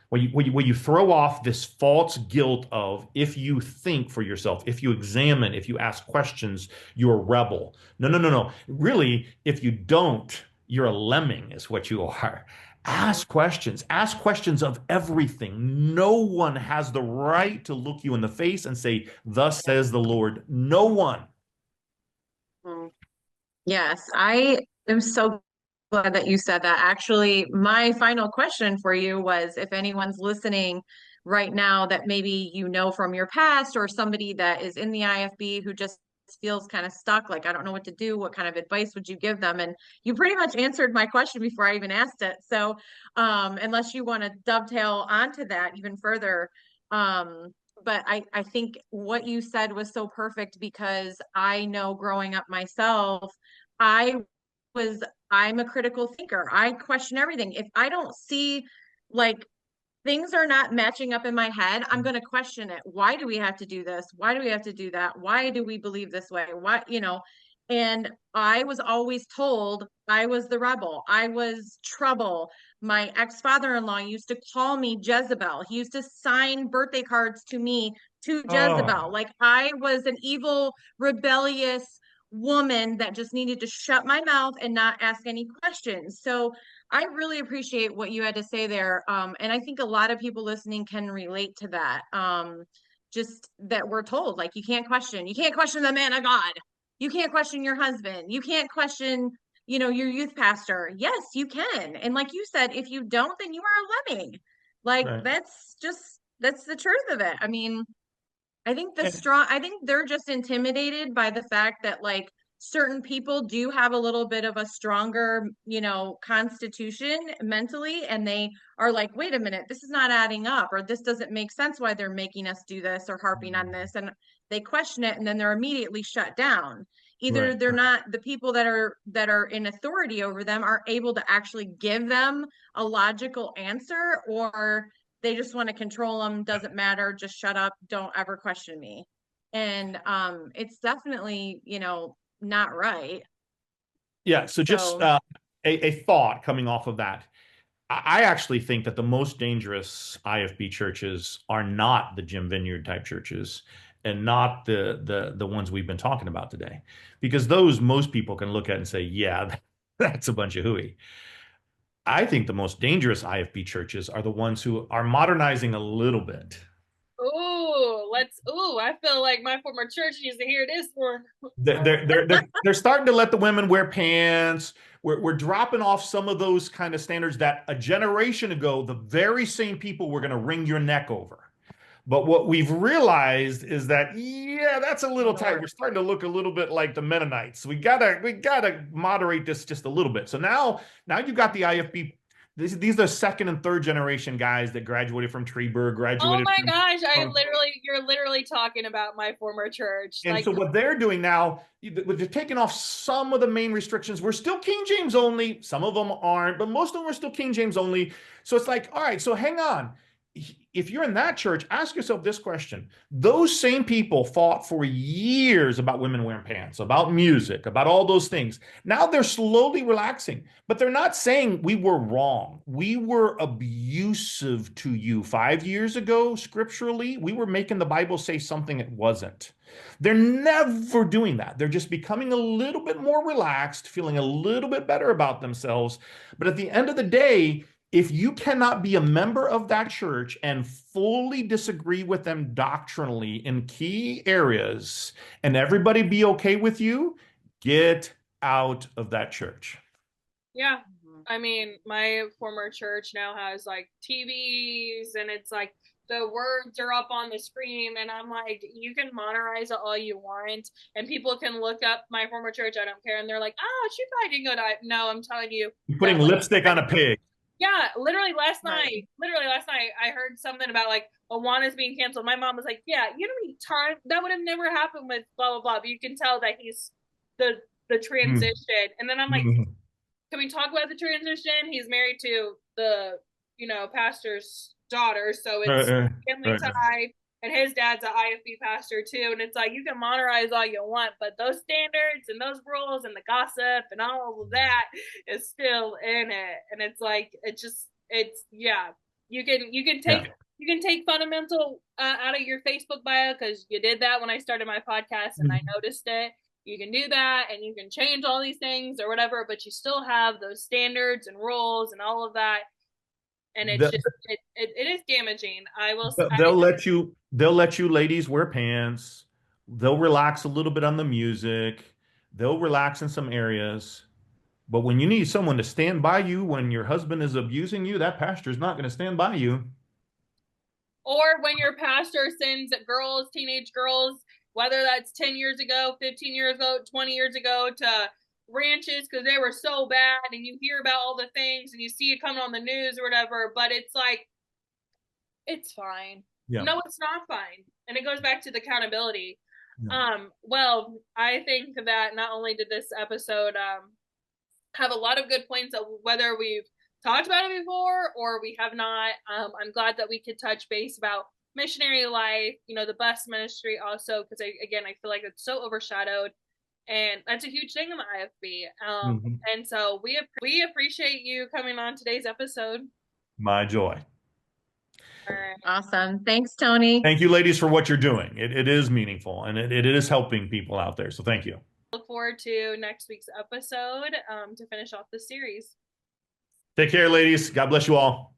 When you throw off this false guilt of if you think for yourself, if you examine, if you ask questions, you're a rebel. No. Really, if you don't, you're a lemming is what you are. Ask questions. Ask questions of everything. No one has the right to look you in the face and say, thus says the Lord. No one. Yes, I am so glad that you said that. Actually, my final question for you was if anyone's listening right now that maybe from your past or somebody that is in the IFB who just feels kind of stuck, like, I don't know what to do, what kind of advice would you give them? And you pretty much answered my question before I even asked it. So unless you want to dovetail onto that even further, but I think what you said was so perfect because I know growing up myself, I'm a critical thinker. I question everything. If I don't see like things are not matching up in my head, I'm going to question it. Why do we have to do this? Why do we have to do that? Why do we believe this way? And I was always told I was the rebel. I was trouble. My ex-father-in-law used to call me Jezebel. He used to sign birthday cards to me to Jezebel. Like I was an evil, rebellious woman that just needed to shut my mouth and not ask any questions. So I really appreciate what you had to say there. And I think a lot of people listening can relate to that. Just that we're told, like, you can't question the man of God. You can't question your husband. You can't question your youth pastor. Yes, you can. And like you said, if you don't, then you are a lemming. Like Right. that's the truth of it. I mean, I think they're just intimidated by the fact that like certain people do have a little bit of a stronger, constitution mentally, and they are like, wait a minute, this is not adding up, or this doesn't make sense why they're making us do this or harping on this. And they question it, and then they're immediately shut down. Either Right. they're not, the people that are in authority over them are able to actually give them a logical answer, or they just want to control them. Doesn't matter. Just shut up. Don't ever question me. And it's definitely, not right. Yeah. So just So a thought coming off of that. I actually think that the most dangerous IFB churches are not the Jim Vineyard type churches and not the ones we've been talking about today, because those most people can look at and say, yeah, that's a bunch of hooey. I think the most dangerous IFB churches are the ones who are modernizing a little bit. I feel like my former church needs to hear this one. They're starting to let the women wear pants. We're dropping off some of those kind of standards that a generation ago, the very same people were going to wring your neck over. But what we've realized is that, yeah, that's a little tight. We're starting to look a little bit like the Mennonites. We gotta moderate this just a little bit. So now you got the IFB. These are second and third generation guys that graduated from Treberg, Oh graduated. my gosh, you're literally talking about my former church. And like, so what they're doing now, they're taking off some of the main restrictions. We're still King James only. Some of them aren't, but most of them are still King James only. So it's like, all right, so hang on. If you're in that church, ask yourself this question. Those same people fought for years about women wearing pants, about music, about all those things. Now they're slowly relaxing, but they're not saying we were wrong. We were abusive to you 5 years ago, scripturally. We were making the Bible say something it wasn't. They're never doing that. They're just becoming a little bit more relaxed, feeling a little bit better about themselves. But at the end of the day, if you cannot be a member of that church and fully disagree with them doctrinally in key areas and everybody be okay with you, get out of that church. Yeah. I mean, my former church now has like TVs, and it's like the words are up on the screen, and I'm like, you can monetize it all you want, and people can look up my former church. I don't care. And they're like, oh, she probably didn't go to. No, I'm telling you. You're putting lipstick on a pig. Yeah, literally last night, I heard something about like Awana's being canceled. My mom was like, yeah, you know how many times that would have never happened with blah, blah, blah. But you can tell that he's the transition. And then I'm like, can we talk about the transition? He's married to the, pastor's daughter. So it's family tie. And his dad's an IFB pastor too. And it's like, you can monetize all you want, but those standards and those rules and the gossip and all of that is still in it. And it's like, you can take fundamental out of your Facebook bio, because you did that when I started my podcast and I noticed it. You can do that, and you can change all these things or whatever, but you still have those standards and rules and all of that. And it's it is damaging. I will say. They'll let you ladies wear pants. They'll relax a little bit on the music. They'll relax in some areas. But when you need someone to stand by you when your husband is abusing you, that pastor is not going to stand by you. Or when your pastor sends girls, teenage girls, whether that's 10 years ago, 15 years ago, 20 years ago, to ranches because they were so bad, and you hear about all the things and you see it coming on the news or whatever, but it's like, it's fine. Yeah. No, it's not fine. And it goes back to the accountability. Yeah. Well, I think that not only did this episode have a lot of good points of whether we've talked about it before or we have not, I'm glad that we could touch base about missionary life, the bus ministry also, because I feel like it's so overshadowed. And that's a huge thing in the IFB. And so we appreciate you coming on today's episode. My joy. All right. Awesome. Thanks, Tony. Thank you, ladies, for what you're doing. It is meaningful, and it is helping people out there. So thank you. Look forward to next week's episode to finish off the series. Take care, ladies. God bless you all.